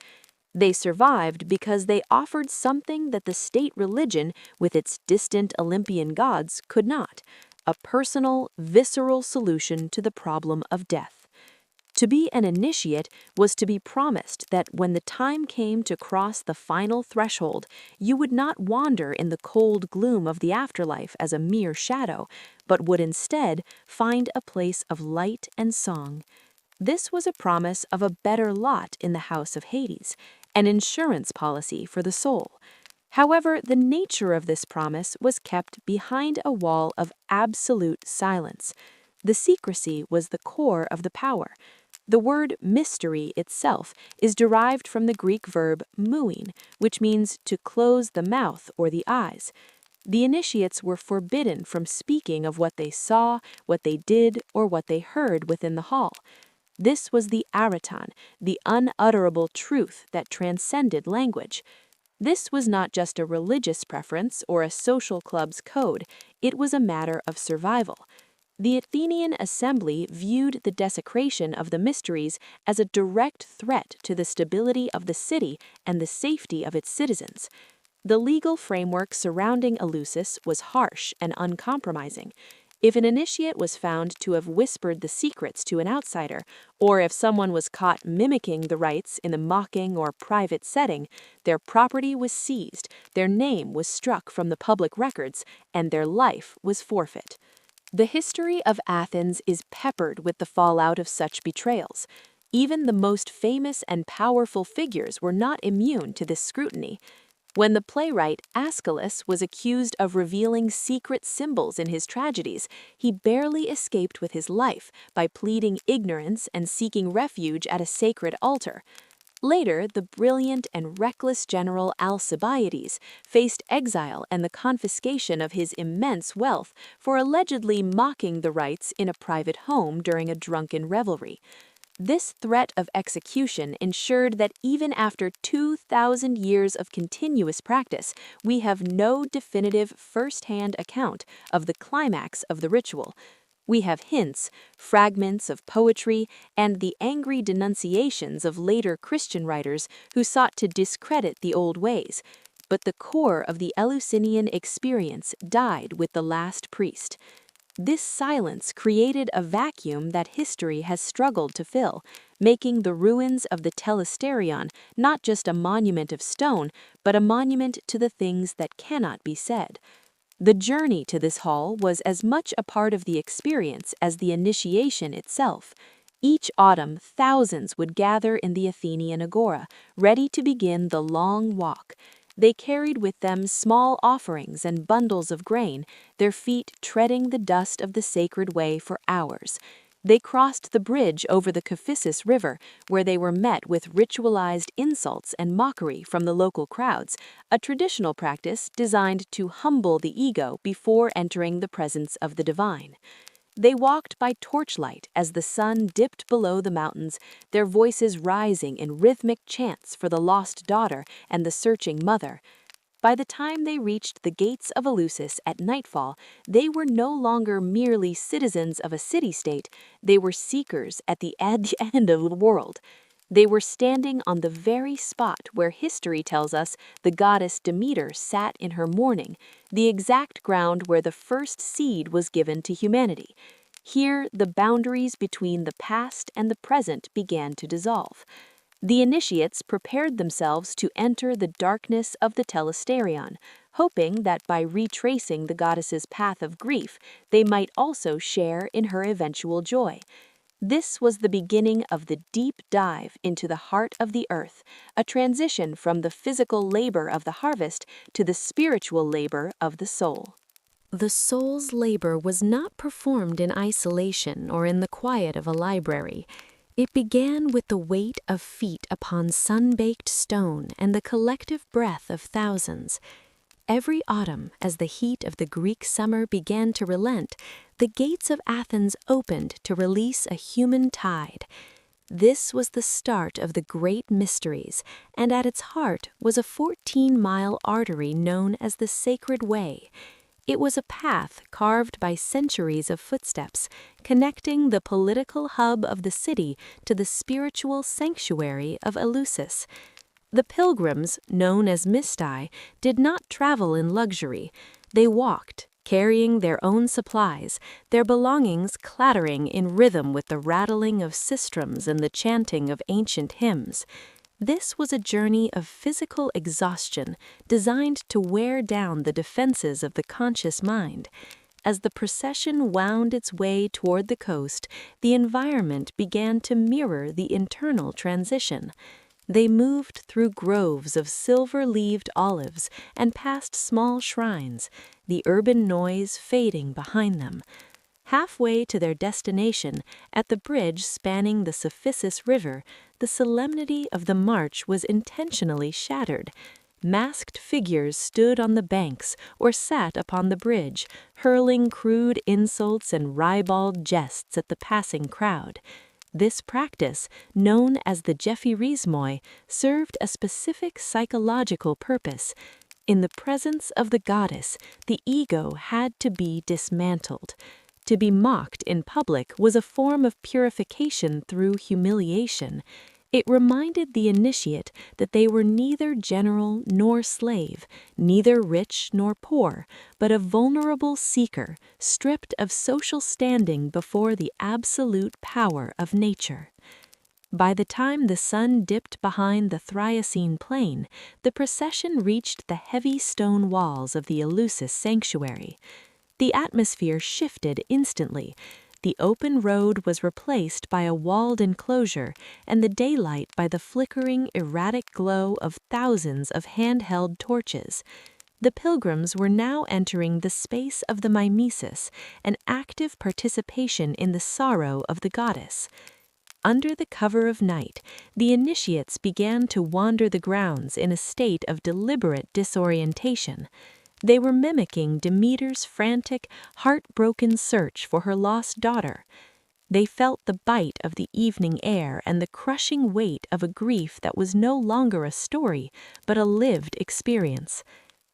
They survived because they offered something that the state religion, with its distant Olympian gods, could not: a personal, visceral solution to the problem of death. To be an initiate was to be promised that when the time came to cross the final threshold, you would not wander in the cold gloom of the afterlife as a mere shadow, but would instead find a place of light and song. This was a promise of a better lot in the house of Hades, an insurance policy for the soul. However, the nature of this promise was kept behind a wall of absolute silence. The secrecy was the core of the power. The word mystery itself is derived from the Greek verb muin, which means to close the mouth or the eyes. The initiates were forbidden from speaking of what they saw, what they did, or what they heard within the hall. This was the araton, the unutterable truth that transcended language. This was not just a religious preference or a social club's code, it was a matter of survival. The Athenian assembly viewed the desecration of the mysteries as a direct threat to the stability of the city and the safety of its citizens. The legal framework surrounding Eleusis was harsh and uncompromising. If an initiate was found to have whispered the secrets to an outsider, or if someone was caught mimicking the rites in a mocking or private setting, their property was seized, their name was struck from the public records, and their life was forfeit. The history of Athens is peppered with the fallout of such betrayals. Even the most famous and powerful figures were not immune to this scrutiny. When the playwright Aeschylus was accused of revealing secret symbols in his tragedies, he barely escaped with his life by pleading ignorance and seeking refuge at a sacred altar. Later, the brilliant and reckless general Alcibiades faced exile and the confiscation of his immense wealth for allegedly mocking the rites in a private home during a drunken revelry. This threat of execution ensured that even after 2,000 years of continuous practice, we have no definitive first-hand account of the climax of the ritual. We have hints, fragments of poetry, and the angry denunciations of later Christian writers who sought to discredit the old ways. But the core of the Eleusinian experience died with the last priest. This silence created a vacuum that history has struggled to fill, making the ruins of the Telesterion not just a monument of stone, but a monument to the things that cannot be said. The journey to this hall was as much a part of the experience as the initiation itself. Each autumn, thousands would gather in the Athenian agora, ready to begin the long walk. They carried with them small offerings and bundles of grain, their feet treading the dust of the sacred way for hours. They crossed the bridge over the Cephissus River, where they were met with ritualized insults and mockery from the local crowds, a traditional practice designed to humble the ego before entering the presence of the divine. They walked by torchlight as the sun dipped below the mountains, their voices rising in rhythmic chants for the lost daughter and the searching mother. By the time they reached the gates of Eleusis at nightfall, they were no longer merely citizens of a city-state, they were seekers at the end of the world. They were standing on the very spot where history tells us the goddess Demeter sat in her mourning, the exact ground where the first seed was given to humanity. Here, the boundaries between the past and the present began to dissolve. The initiates prepared themselves to enter the darkness of the Telesterion, hoping that by retracing the goddess's path of grief, they might also share in her eventual joy. This was the beginning of the deep dive into the heart of the earth, a transition from the physical labor of the harvest to the spiritual labor of the soul. The soul's labor was not performed in isolation or in the quiet of a library. It began with the weight of feet upon sun-baked stone and the collective breath of thousands. Every autumn, as the heat of the Greek summer began to relent, the gates of Athens opened to release a human tide. This was the start of the great mysteries, and at its heart was a 14-mile artery known as the Sacred Way. It was a path carved by centuries of footsteps, connecting the political hub of the city to the spiritual sanctuary of Eleusis. The pilgrims, known as Mysti, did not travel in luxury. They walked, carrying their own supplies, their belongings clattering in rhythm with the rattling of sistrums and the chanting of ancient hymns. This was a journey of physical exhaustion designed to wear down the defenses of the conscious mind. As the procession wound its way toward the coast, the environment began to mirror the internal transition. They moved through groves of silver-leaved olives and past small shrines, the urban noise fading behind them. Halfway to their destination, at the bridge spanning the Cephissus River, the solemnity of the march was intentionally shattered. Masked figures stood on the banks or sat upon the bridge, hurling crude insults and ribald jests at the passing crowd. This practice, known as the Jephirismoi, served a specific psychological purpose. In the presence of the goddess, the ego had to be dismantled. To be mocked in public was a form of purification through humiliation. It reminded the initiate that they were neither general nor slave, neither rich nor poor, but a vulnerable seeker, stripped of social standing before the absolute power of nature. By the time the sun dipped behind the Thriacine plain, the procession reached the heavy stone walls of the Eleusis sanctuary. The atmosphere shifted instantly. The open road was replaced by a walled enclosure, and the daylight by the flickering, erratic glow of thousands of handheld torches. The pilgrims were now entering the space of the mimesis, an active participation in the sorrow of the goddess. Under the cover of night, the initiates began to wander the grounds in a state of deliberate disorientation. They were mimicking Demeter's frantic, heartbroken search for her lost daughter. They felt the bite of the evening air and the crushing weight of a grief that was no longer a story, but a lived experience.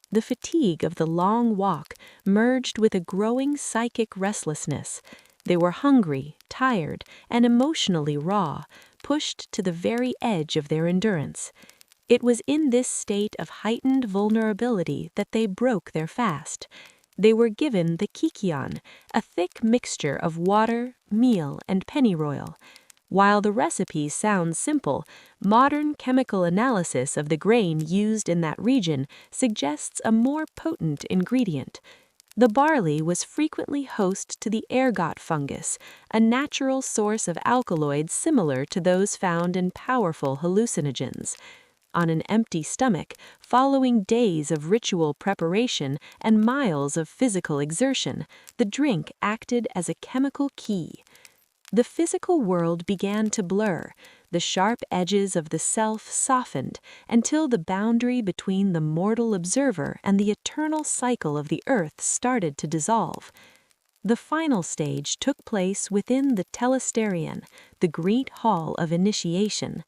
The fatigue of the long walk merged with a growing psychic restlessness. They were hungry, tired, and emotionally raw, pushed to the very edge of their endurance. It was in this state of heightened vulnerability that they broke their fast. They were given the kykion, a thick mixture of water, meal, and pennyroyal. While the recipe sounds simple, modern chemical analysis of the grain used in that region suggests a more potent ingredient. The barley was frequently host to the ergot fungus, a natural source of alkaloids similar to those found in powerful hallucinogens. On an empty stomach, following days of ritual preparation and miles of physical exertion, the drink acted as a chemical key. The physical world began to blur, the sharp edges of the self softened, until the boundary between the mortal observer and the eternal cycle of the earth started to dissolve. The final stage took place within the telesterion, the great hall of initiation.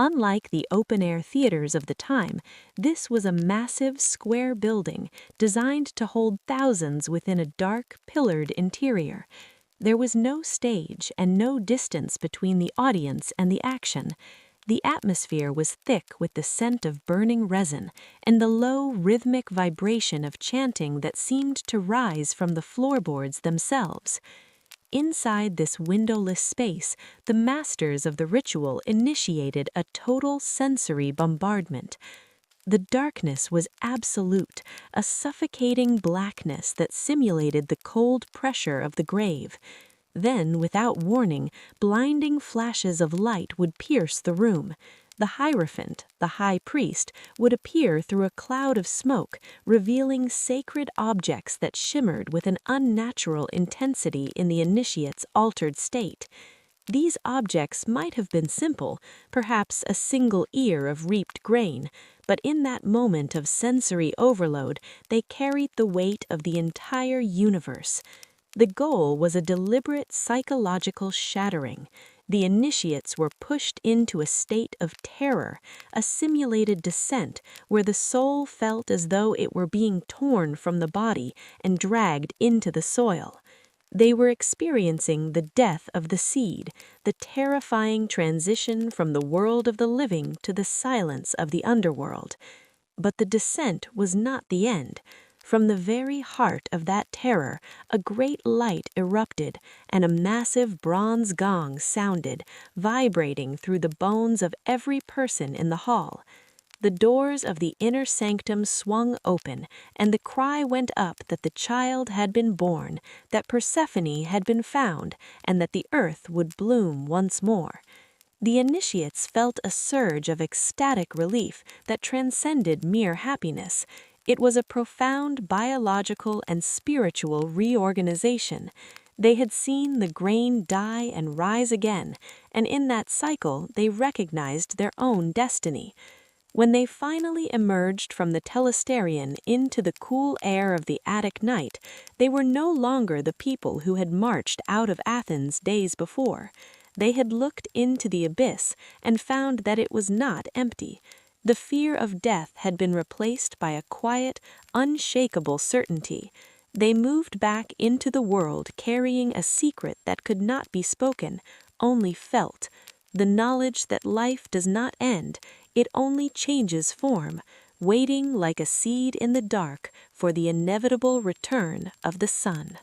Unlike the open-air theaters of the time, this was a massive square building designed to hold thousands within a dark, pillared interior. There was no stage and no distance between the audience and the action. The atmosphere was thick with the scent of burning resin and the low, rhythmic vibration of chanting that seemed to rise from the floorboards themselves. Inside this windowless space, the masters of the ritual initiated a total sensory bombardment. The darkness was absolute, a suffocating blackness that simulated the cold pressure of the grave. Then, without warning, blinding flashes of light would pierce the room. The Hierophant, the high priest, would appear through a cloud of smoke, revealing sacred objects that shimmered with an unnatural intensity in the initiate's altered state. These objects might have been simple, perhaps a single ear of reaped grain, but in that moment of sensory overload, they carried the weight of the entire universe. The goal was a deliberate psychological shattering. The initiates were pushed into a state of terror, a simulated descent where the soul felt as though it were being torn from the body and dragged into the soil. They were experiencing the death of the seed, the terrifying transition from the world of the living to the silence of the underworld. But the descent was not the end. From the very heart of that terror, a great light erupted, and a massive bronze gong sounded, vibrating through the bones of every person in the hall. The doors of the inner sanctum swung open, and the cry went up that the child had been born, that Persephone had been found, and that the earth would bloom once more. The initiates felt a surge of ecstatic relief that transcended mere happiness. It was a profound biological and spiritual reorganization. They had seen the grain die and rise again, and in that cycle they recognized their own destiny. When they finally emerged from the telesterion into the cool air of the Attic night, they were no longer the people who had marched out of Athens days before. They had looked into the abyss and found that it was not empty. The fear of death had been replaced by a quiet, unshakable certainty. They moved back into the world carrying a secret that could not be spoken, only felt. The knowledge that life does not end, it only changes form, waiting like a seed in the dark for the inevitable return of the sun.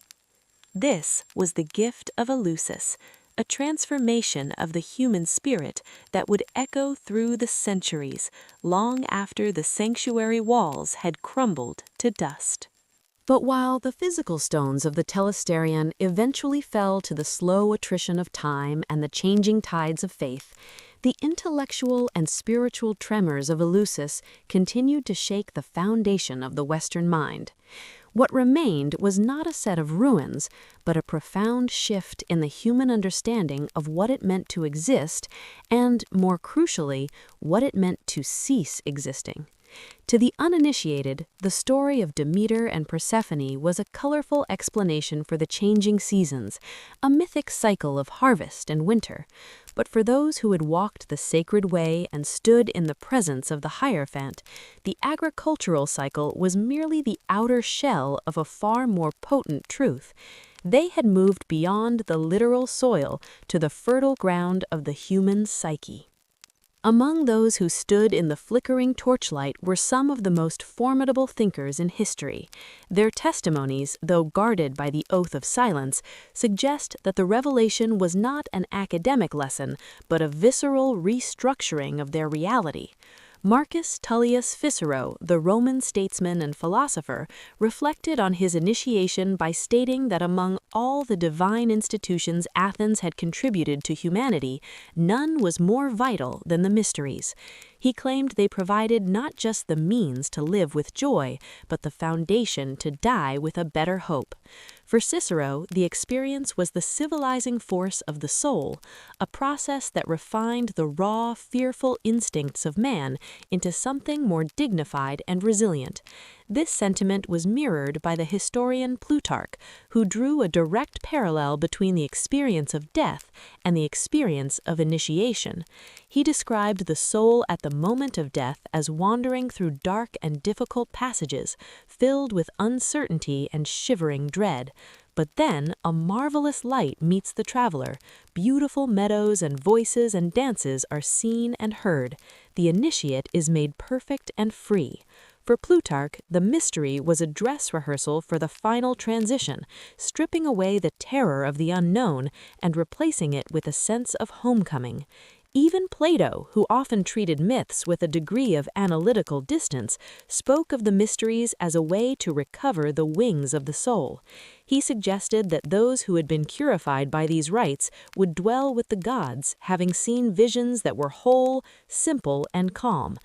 This was the gift of Eleusis, a transformation of the human spirit that would echo through the centuries, long after the sanctuary walls had crumbled to dust. But while the physical stones of the telesterion eventually fell to the slow attrition of time and the changing tides of faith, the intellectual and spiritual tremors of Eleusis continued to shake the foundation of the Western mind. What remained was not a set of ruins, but a profound shift in the human understanding of what it meant to exist and, more crucially, what it meant to cease existing. To the uninitiated, the story of Demeter and Persephone was a colorful explanation for the changing seasons, a mythic cycle of harvest and winter. But for those who had walked the sacred way and stood in the presence of the Hierophant, the agricultural cycle was merely the outer shell of a far more potent truth. They had moved beyond the literal soil to the fertile ground of the human psyche. Among those who stood in the flickering torchlight were some of the most formidable thinkers in history. Their testimonies, though guarded by the oath of silence, suggest that the revelation was not an academic lesson, but a visceral restructuring of their reality. Marcus Tullius Cicero, the Roman statesman and philosopher, reflected on his initiation by stating that among all the divine institutions Athens had contributed to humanity, none was more vital than the mysteries. He claimed they provided not just the means to live with joy, but the foundation to die with a better hope. For Cicero, the experience was the civilizing force of the soul, a process that refined the raw, fearful instincts of man into something more dignified and resilient. This sentiment was mirrored by the historian Plutarch, who drew a direct parallel between the experience of death and the experience of initiation. He described the soul at the moment of death as wandering through dark and difficult passages, filled with uncertainty and shivering dread. But then a marvelous light meets the traveler. Beautiful meadows and voices and dances are seen and heard. The initiate is made perfect and free. For Plutarch, the mystery was a dress rehearsal for the final transition, stripping away the terror of the unknown and replacing it with a sense of homecoming. Even Plato, who often treated myths with a degree of analytical distance, spoke of the mysteries as a way to recover the wings of the soul. He suggested that those who had been purified by these rites would dwell with the gods, having seen visions that were whole, simple, and calm.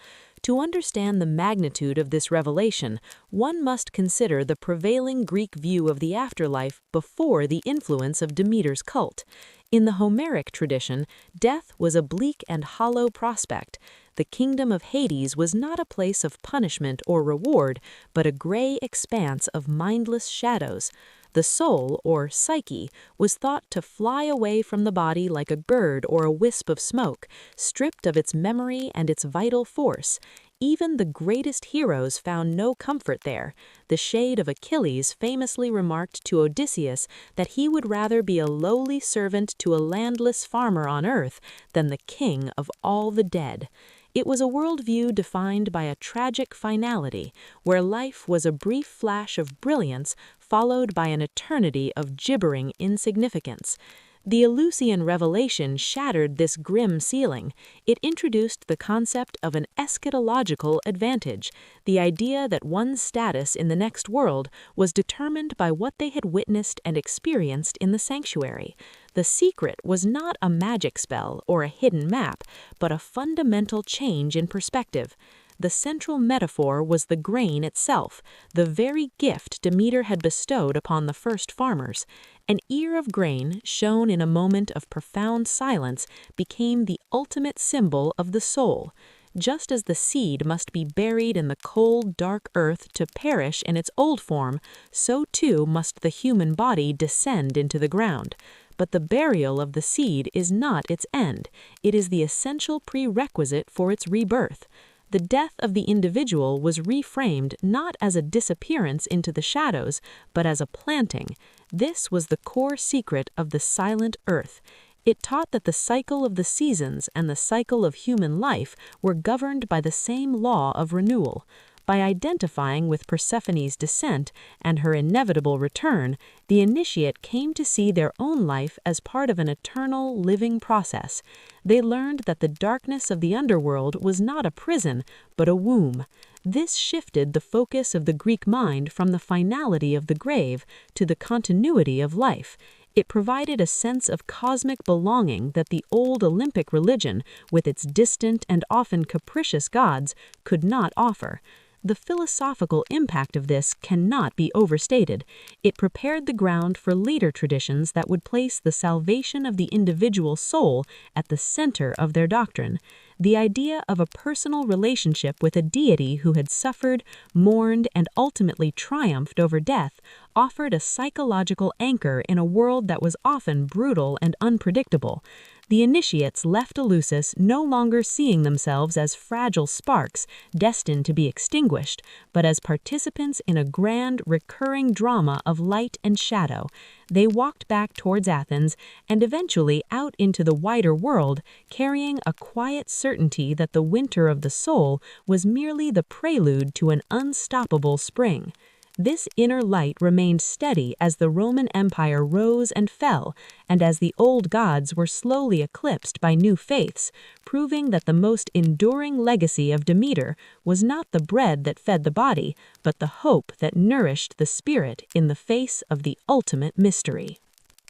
To understand the magnitude of this revelation, one must consider the prevailing Greek view of the afterlife before the influence of Demeter's cult. In the Homeric tradition, death was a bleak and hollow prospect. The kingdom of Hades was not a place of punishment or reward, but a gray expanse of mindless shadows. The soul, or psyche, was thought to fly away from the body like a bird or a wisp of smoke, stripped of its memory and its vital force. Even the greatest heroes found no comfort there. The shade of Achilles famously remarked to Odysseus that he would rather be a lowly servant to a landless farmer on earth than the king of all the dead. It was a worldview defined by a tragic finality, where life was a brief flash of brilliance followed by an eternity of gibbering insignificance. The Eleusinian revelation shattered this grim ceiling. It introduced the concept of an eschatological advantage, the idea that one's status in the next world was determined by what they had witnessed and experienced in the sanctuary. The secret was not a magic spell or a hidden map, but a fundamental change in perspective. The central metaphor was the grain itself, the very gift Demeter had bestowed upon the first farmers. An ear of grain, shown in a moment of profound silence, became the ultimate symbol of the soul. Just as the seed must be buried in the cold, dark earth to perish in its old form, so too must the human body descend into the ground. But the burial of the seed is not its end. It is the essential prerequisite for its rebirth. The death of the individual was reframed not as a disappearance into the shadows, but as a planting. This was the core secret of the silent earth. It taught that the cycle of the seasons and the cycle of human life were governed by the same law of renewal. By identifying with Persephone's descent and her inevitable return, the initiate came to see their own life as part of an eternal, living process. They learned that the darkness of the underworld was not a prison, but a womb. This shifted the focus of the Greek mind from the finality of the grave to the continuity of life. It provided a sense of cosmic belonging that the old Olympic religion, with its distant and often capricious gods, could not offer. The philosophical impact of this cannot be overstated. It prepared the ground for later traditions that would place the salvation of the individual soul at the center of their doctrine. The idea of a personal relationship with a deity who had suffered, mourned, and ultimately triumphed over death offered a psychological anchor in a world that was often brutal and unpredictable. The initiates left Eleusis no longer seeing themselves as fragile sparks destined to be extinguished, but as participants in a grand, recurring drama of light and shadow. They walked back towards Athens and eventually out into the wider world, carrying a quiet certainty that the winter of the soul was merely the prelude to an unstoppable spring. This inner light remained steady as the Roman Empire rose and fell, and as the old gods were slowly eclipsed by new faiths, proving that the most enduring legacy of Demeter was not the bread that fed the body, but the hope that nourished the spirit in the face of the ultimate mystery.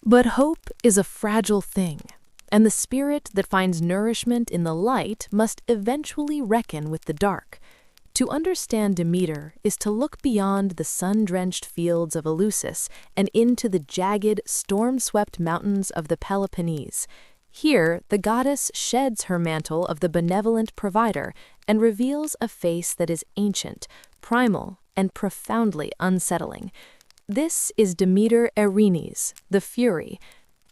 But hope is a fragile thing, and the spirit that finds nourishment in the light must eventually reckon with the dark. To understand Demeter is to look beyond the sun-drenched fields of Eleusis and into the jagged, storm-swept mountains of the Peloponnese. Here, the goddess sheds her mantle of the benevolent provider and reveals a face that is ancient, primal, and profoundly unsettling. This is Demeter Erinis, the Fury.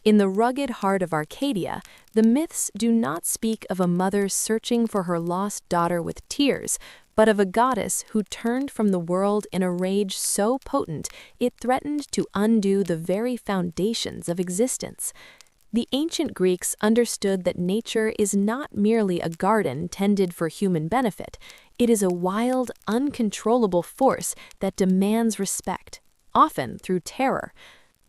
In the rugged heart of Arcadia, the myths do not speak of a mother searching for her lost daughter with tears, but of a goddess who turned from the world in a rage so potent it threatened to undo the very foundations of existence. The ancient Greeks understood that nature is not merely a garden tended for human benefit. It is a wild, uncontrollable force that demands respect, often through terror.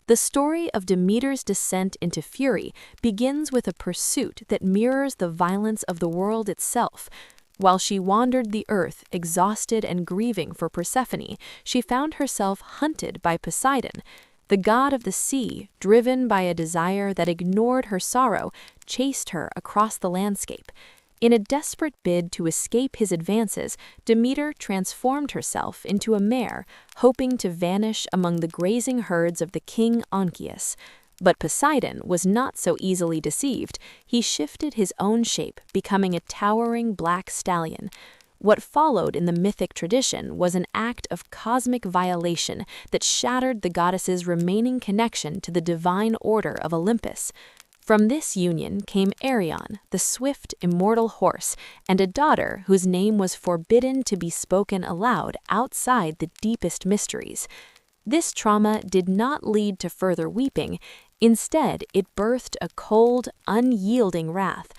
The story of Demeter's descent into fury begins with a pursuit that mirrors the violence of the world itself. While she wandered the earth, exhausted and grieving for Persephone, she found herself hunted by Poseidon. The god of the sea, driven by a desire that ignored her sorrow, chased her across the landscape. In a desperate bid to escape his advances, Demeter transformed herself into a mare, hoping to vanish among the grazing herds of the king Onchius. But Poseidon was not so easily deceived. He shifted his own shape, becoming a towering black stallion. What followed in the mythic tradition was an act of cosmic violation that shattered the goddess's remaining connection to the divine order of Olympus. From this union came Arion, the swift, immortal horse, and a daughter whose name was forbidden to be spoken aloud outside the deepest mysteries. This trauma did not lead to further weeping. Instead, it birthed a cold, unyielding wrath.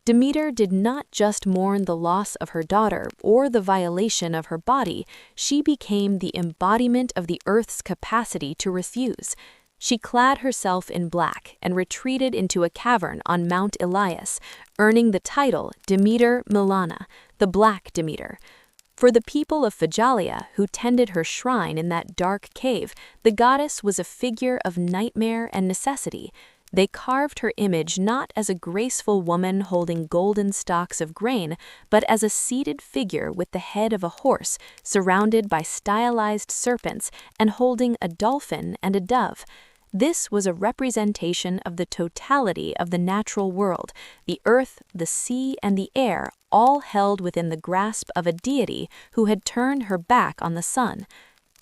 Demeter did not just mourn the loss of her daughter or the violation of her body, she became the embodiment of the earth's capacity to refuse. She clad herself in black and retreated into a cavern on Mount Elias, earning the title Demeter Milana, the Black Demeter. For the people of Phygalia, who tended her shrine in that dark cave, the goddess was a figure of nightmare and necessity. They carved her image not as a graceful woman holding golden stalks of grain, but as a seated figure with the head of a horse, surrounded by stylized serpents and holding a dolphin and a dove. This was a representation of the totality of the natural world, the earth, the sea, and the air, all held within the grasp of a deity who had turned her back on the sun.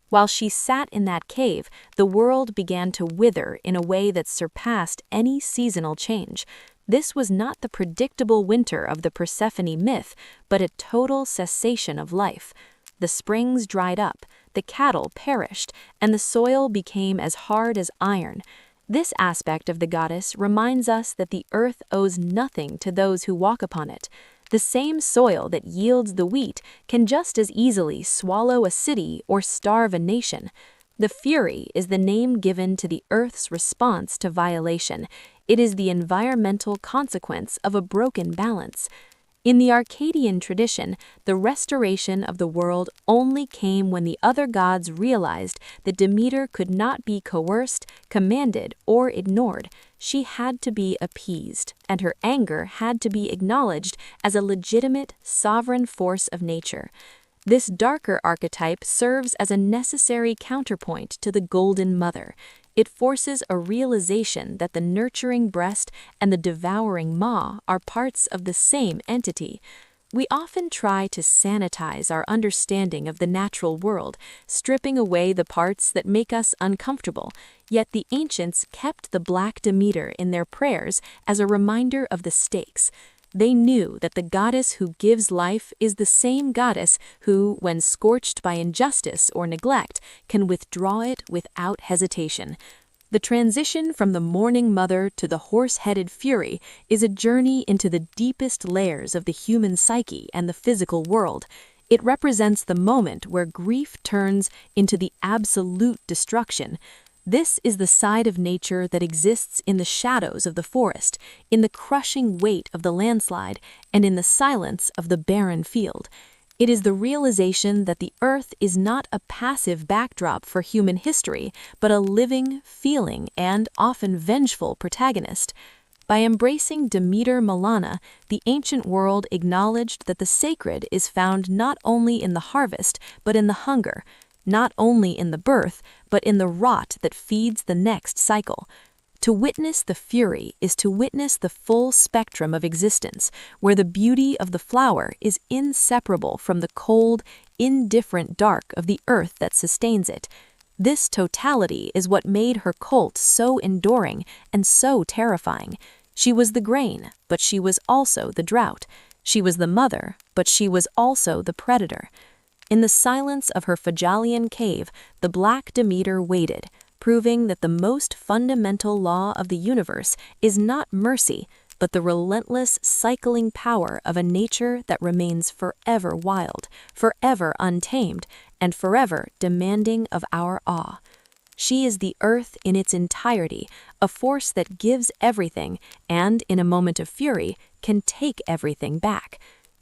While she sat in that cave, the world began to wither in a way that surpassed any seasonal change. This was not the predictable winter of the Persephone myth, but a total cessation of life. The springs dried up, the cattle perished, and the soil became as hard as iron. This aspect of the goddess reminds us that the earth owes nothing to those who walk upon it. The same soil that yields the wheat can just as easily swallow a city or starve a nation. The Fury is the name given to the earth's response to violation. It is the environmental consequence of a broken balance. In the Akkadian tradition, the restoration of the world only came when the other gods realized that Demeter could not be coerced, commanded, or ignored. She had to be appeased, and her anger had to be acknowledged as a legitimate, sovereign force of nature. This darker archetype serves as a necessary counterpoint to the Golden Mother. It forces a realization that the nurturing breast and the devouring maw are parts of the same entity. We often try to sanitize our understanding of the natural world, stripping away the parts that make us uncomfortable, yet the ancients kept the Black Demeter in their prayers as a reminder of the stakes. They knew that the goddess who gives life is the same goddess who, when scorched by injustice or neglect, can withdraw it without hesitation. The transition from the mourning mother to the horse-headed Fury is a journey into the deepest layers of the human psyche and the physical world. It represents the moment where grief turns into the absolute destruction. This is the side of nature that exists in the shadows of the forest, in the crushing weight of the landslide, and in the silence of the barren field. It is the realization that the earth is not a passive backdrop for human history, but a living, feeling, and often vengeful protagonist. By embracing Demeter Milana, the ancient world acknowledged that the sacred is found not only in the harvest, but in the hunger, not only in the birth, but in the rot that feeds the next cycle. To witness the Fury is to witness the full spectrum of existence, where the beauty of the flower is inseparable from the cold, indifferent dark of the earth that sustains it. This totality is what made her cult so enduring and so terrifying. She was the grain, but she was also the drought. She was the mother, but she was also the predator. In the silence of her Phygalian cave, the Black Demeter waited, proving that the most fundamental law of the universe is not mercy, but the relentless cycling power of a nature that remains forever wild, forever untamed, and forever demanding of our awe. She is the earth in its entirety, a force that gives everything and, in a moment of fury, can take everything back.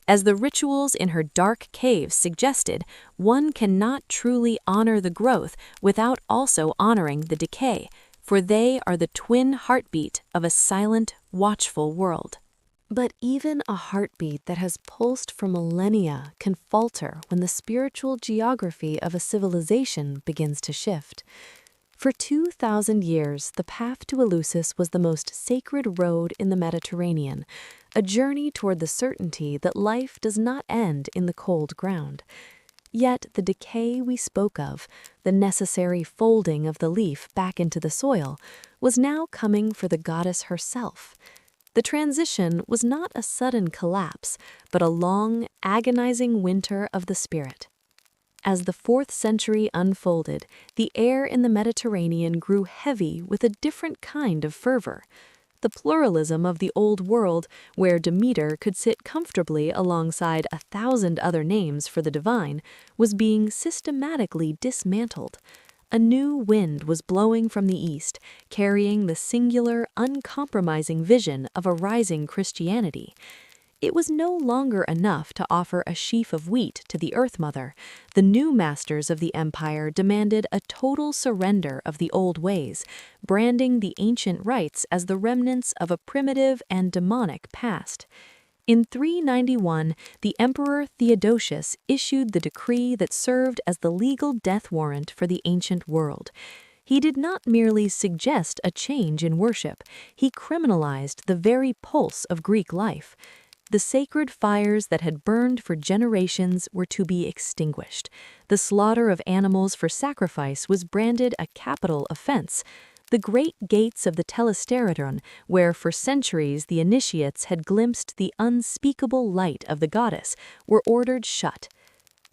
As the rituals in her dark caves suggested, one cannot truly honor the growth without also honoring the decay, for they are the twin heartbeat of a silent, watchful world. But even a heartbeat that has pulsed for millennia can falter when the spiritual geography of a civilization begins to shift. For 2,000 years, the path to Eleusis was the most sacred road in the Mediterranean, a journey toward the certainty that life does not end in the cold ground. Yet the decay we spoke of, the necessary folding of the leaf back into the soil, was now coming for the goddess herself. The transition was not a sudden collapse, but a long, agonizing winter of the spirit. As the 4th century unfolded, the air in the Mediterranean grew heavy with a different kind of fervor. The pluralism of the old world, where Demeter could sit comfortably alongside 1,000 other names for the divine, was being systematically dismantled. A new wind was blowing from the east, carrying the singular, uncompromising vision of a rising Christianity. It was no longer enough to offer a sheaf of wheat to the Earth Mother. The new masters of the empire demanded a total surrender of the old ways, branding the ancient rites as the remnants of a primitive and demonic past. In 391, the Emperor Theodosius issued the decree that served as the legal death warrant for the ancient world. He did not merely suggest a change in worship, he criminalized the very pulse of Greek life. The sacred fires that had burned for generations were to be extinguished. The slaughter of animals for sacrifice was branded a capital offense. The great gates of the Telesterodon, where for centuries the initiates had glimpsed the unspeakable light of the goddess, were ordered shut.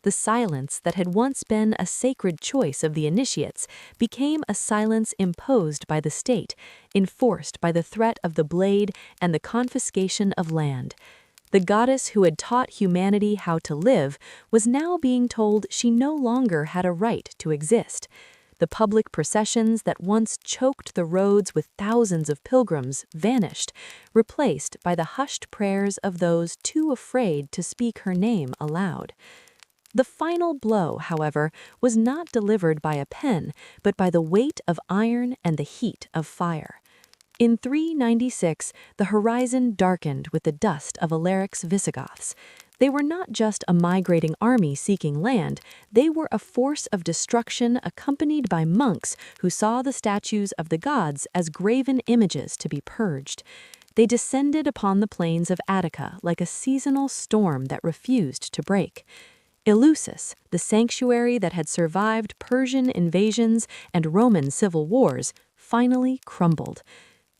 The silence that had once been a sacred choice of the initiates became a silence imposed by the state, enforced by the threat of the blade and the confiscation of land. The goddess who had taught humanity how to live was now being told she no longer had a right to exist. The public processions that once choked the roads with thousands of pilgrims vanished, replaced by the hushed prayers of those too afraid to speak her name aloud. The final blow, however, was not delivered by a pen, but by the weight of iron and the heat of fire. In 396, the horizon darkened with the dust of Alaric's Visigoths. They were not just a migrating army seeking land, they were a force of destruction accompanied by monks who saw the statues of the gods as graven images to be purged. They descended upon the plains of Attica like a seasonal storm that refused to break. Eleusis, the sanctuary that had survived Persian invasions and Roman civil wars, finally crumbled.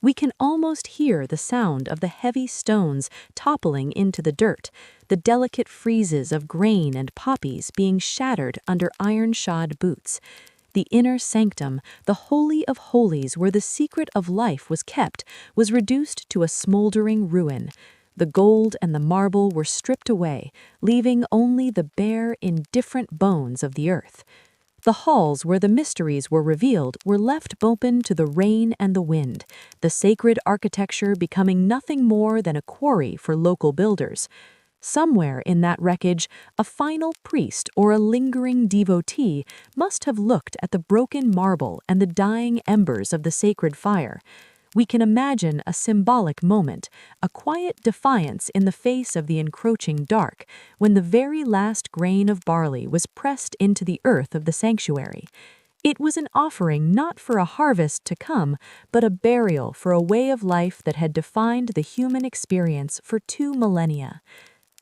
We can almost hear the sound of the heavy stones toppling into the dirt, the delicate friezes of grain and poppies being shattered under iron-shod boots. The inner sanctum, the holy of holies where the secret of life was kept, was reduced to a smoldering ruin. The gold and the marble were stripped away, leaving only the bare, indifferent bones of the earth. The halls where the mysteries were revealed were left open to the rain and the wind, the sacred architecture becoming nothing more than a quarry for local builders. Somewhere in that wreckage, a final priest or a lingering devotee must have looked at the broken marble and the dying embers of the sacred fire. We can imagine a symbolic moment, a quiet defiance in the face of the encroaching dark, when the very last grain of barley was pressed into the earth of the sanctuary. It was an offering not for a harvest to come, but a burial for a way of life that had defined the human experience for 2 millennia.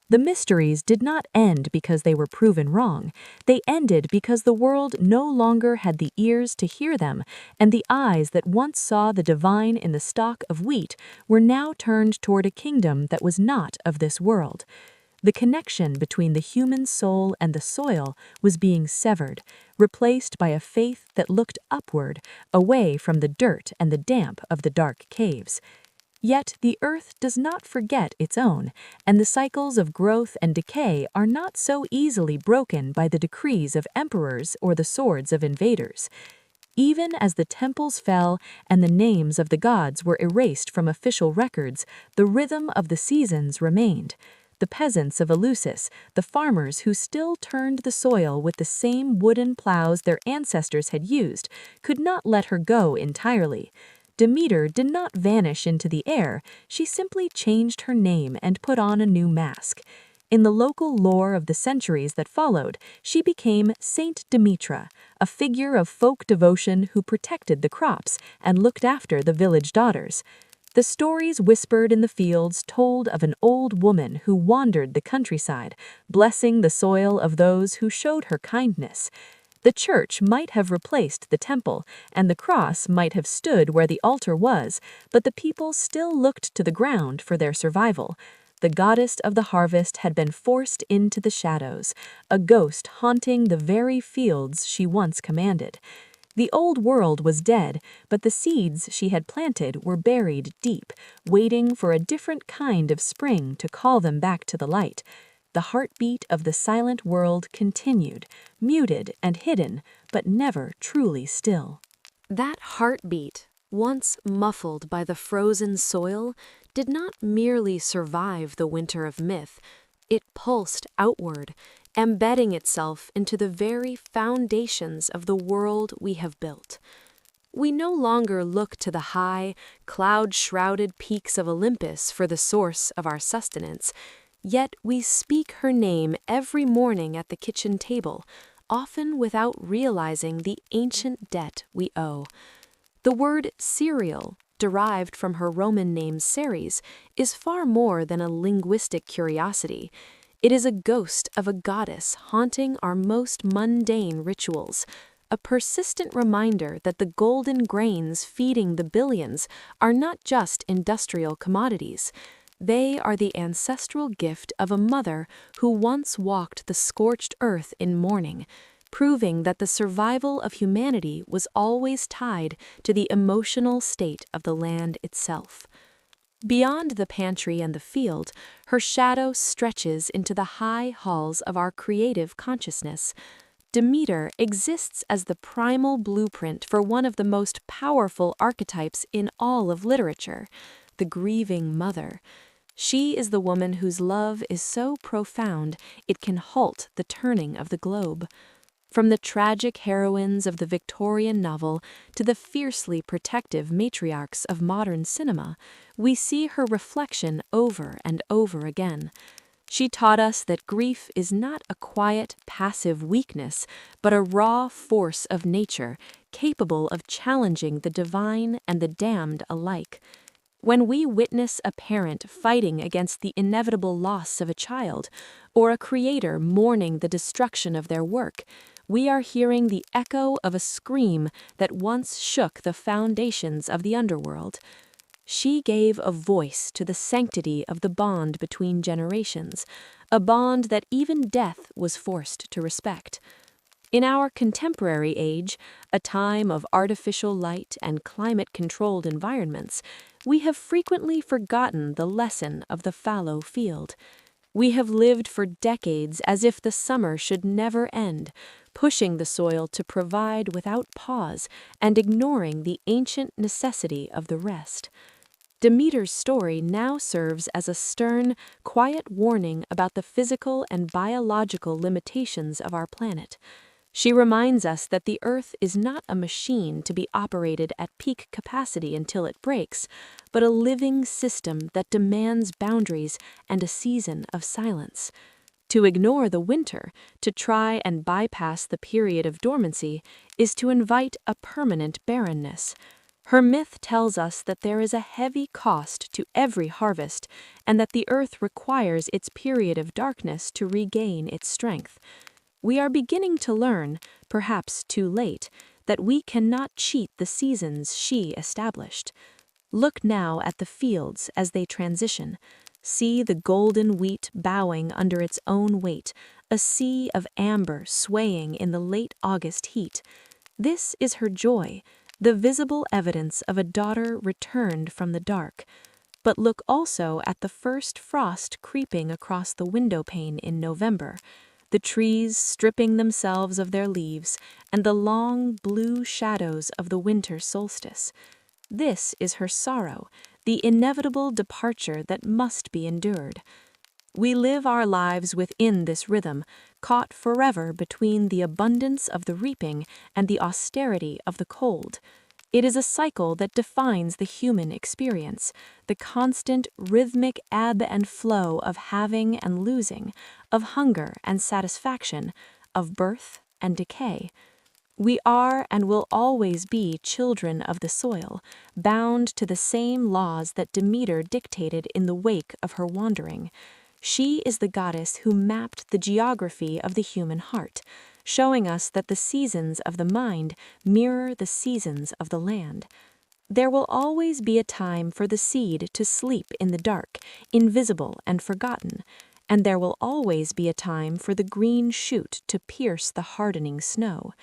The mysteries did not end because they were proven wrong. They ended because the world no longer had the ears to hear them, and the eyes that once saw the divine in the stalk of wheat were now turned toward a kingdom that was not of this world. The connection between the human soul and the soil was being severed, replaced by a faith that looked upward, away from the dirt and the damp of the dark caves. Yet the earth does not forget its own, and the cycles of growth and decay are not so easily broken by the decrees of emperors or the swords of invaders. Even as the temples fell and the names of the gods were erased from official records, the rhythm of the seasons remained. The peasants of Eleusis, the farmers who still turned the soil with the same wooden plows their ancestors had used, could not let her go entirely. Demeter did not vanish into the air, she simply changed her name and put on a new mask. In the local lore of the centuries that followed, she became Saint Demetra, a figure of folk devotion who protected the crops and looked after the village daughters. The stories whispered in the fields told of an old woman who wandered the countryside, blessing the soil of those who showed her kindness. The church might have replaced the temple, and the cross might have stood where the altar was, but the people still looked to the ground for their survival. The goddess of the harvest had been forced into the shadows, a ghost haunting the very fields she once commanded. The old world was dead, but the seeds she had planted were buried deep, waiting for a different kind of spring to call them back to the light. the heartbeat of the silent world continued, muted and hidden, but never truly still. That heartbeat, once muffled by the frozen soil, did not merely survive the winter of myth. It pulsed outward, embedding itself into the very foundations of the world we have built. We no longer look to the high, cloud-shrouded peaks of Olympus for the source of our sustenance, yet we speak her name every morning at the kitchen table, often without realizing the ancient debt we owe. The word cereal, derived from her Roman name Ceres, is far more than a linguistic curiosity. It is a ghost of a goddess haunting our most mundane rituals, a persistent reminder that the golden grains feeding the billions are not just industrial commodities. They are the ancestral gift of a mother who once walked the scorched earth in mourning, proving that the survival of humanity was always tied to the emotional state of the land itself. Beyond the pantry and the field, her shadow stretches into the high halls of our creative consciousness. Demeter exists as the primal blueprint for one of the most powerful archetypes in all of literature, the grieving mother. She is the woman whose love is so profound it can halt the turning of the globe. From the tragic heroines of the Victorian novel to the fiercely protective matriarchs of modern cinema, we see her reflection over and over again. She taught us that grief is not a quiet, passive weakness, but a raw force of nature, capable of challenging the divine and the damned alike. When we witness a parent fighting against the inevitable loss of a child, or a creator mourning the destruction of their work, we are hearing the echo of a scream that once shook the foundations of the underworld. She gave a voice to the sanctity of the bond between generations, a bond that even death was forced to respect. In our contemporary age, a time of artificial light and climate-controlled environments, we have frequently forgotten the lesson of the fallow field. We have lived for decades as if the summer should never end, pushing the soil to provide without pause and ignoring the ancient necessity of the rest. Demeter's story now serves as a stern, quiet warning about the physical and biological limitations of our planet. She reminds us that the Earth is not a machine to be operated at peak capacity until it breaks, but a living system that demands boundaries and a season of silence. To ignore the winter, to try and bypass the period of dormancy, is to invite a permanent barrenness. Her myth tells us that there is a heavy cost to every harvest, and that the earth requires its period of darkness to regain its strength. We are beginning to learn, perhaps too late, that we cannot cheat the seasons she established. Look now at the fields as they transition. See the golden wheat bowing under its own weight, a sea of amber swaying in the late August heat. This is her joy, the visible evidence of a daughter returned from the dark. But look also at the first frost creeping across the window pane in November, the trees stripping themselves of their leaves, and the long blue shadows of the winter solstice. This is her sorrow, the inevitable departure that must be endured. We live our lives within this rhythm, caught forever between the abundance of the reaping and the austerity of the cold. It is a cycle that defines the human experience, the constant rhythmic ebb and flow of having and losing, of hunger and satisfaction, of birth and decay. We are and will always be children of the soil, bound to the same laws that Demeter dictated in the wake of her wandering. She is the goddess who mapped the geography of the human heart, showing us that the seasons of the mind mirror the seasons of the land. There will always be a time for the seed to sleep in the dark, invisible and forgotten, and there will always be a time for the green shoot to pierce the hardening snow.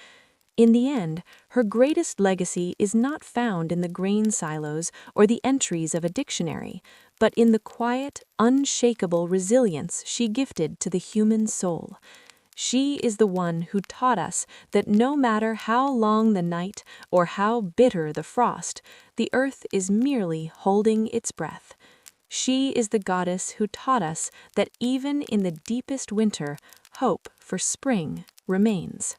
In the end, her greatest legacy is not found in the grain silos or the entries of a dictionary, but in the quiet, unshakable resilience she gifted to the human soul. She is the one who taught us that no matter how long the night or how bitter the frost, the earth is merely holding its breath. She is the goddess who taught us that even in the deepest winter, hope for spring remains.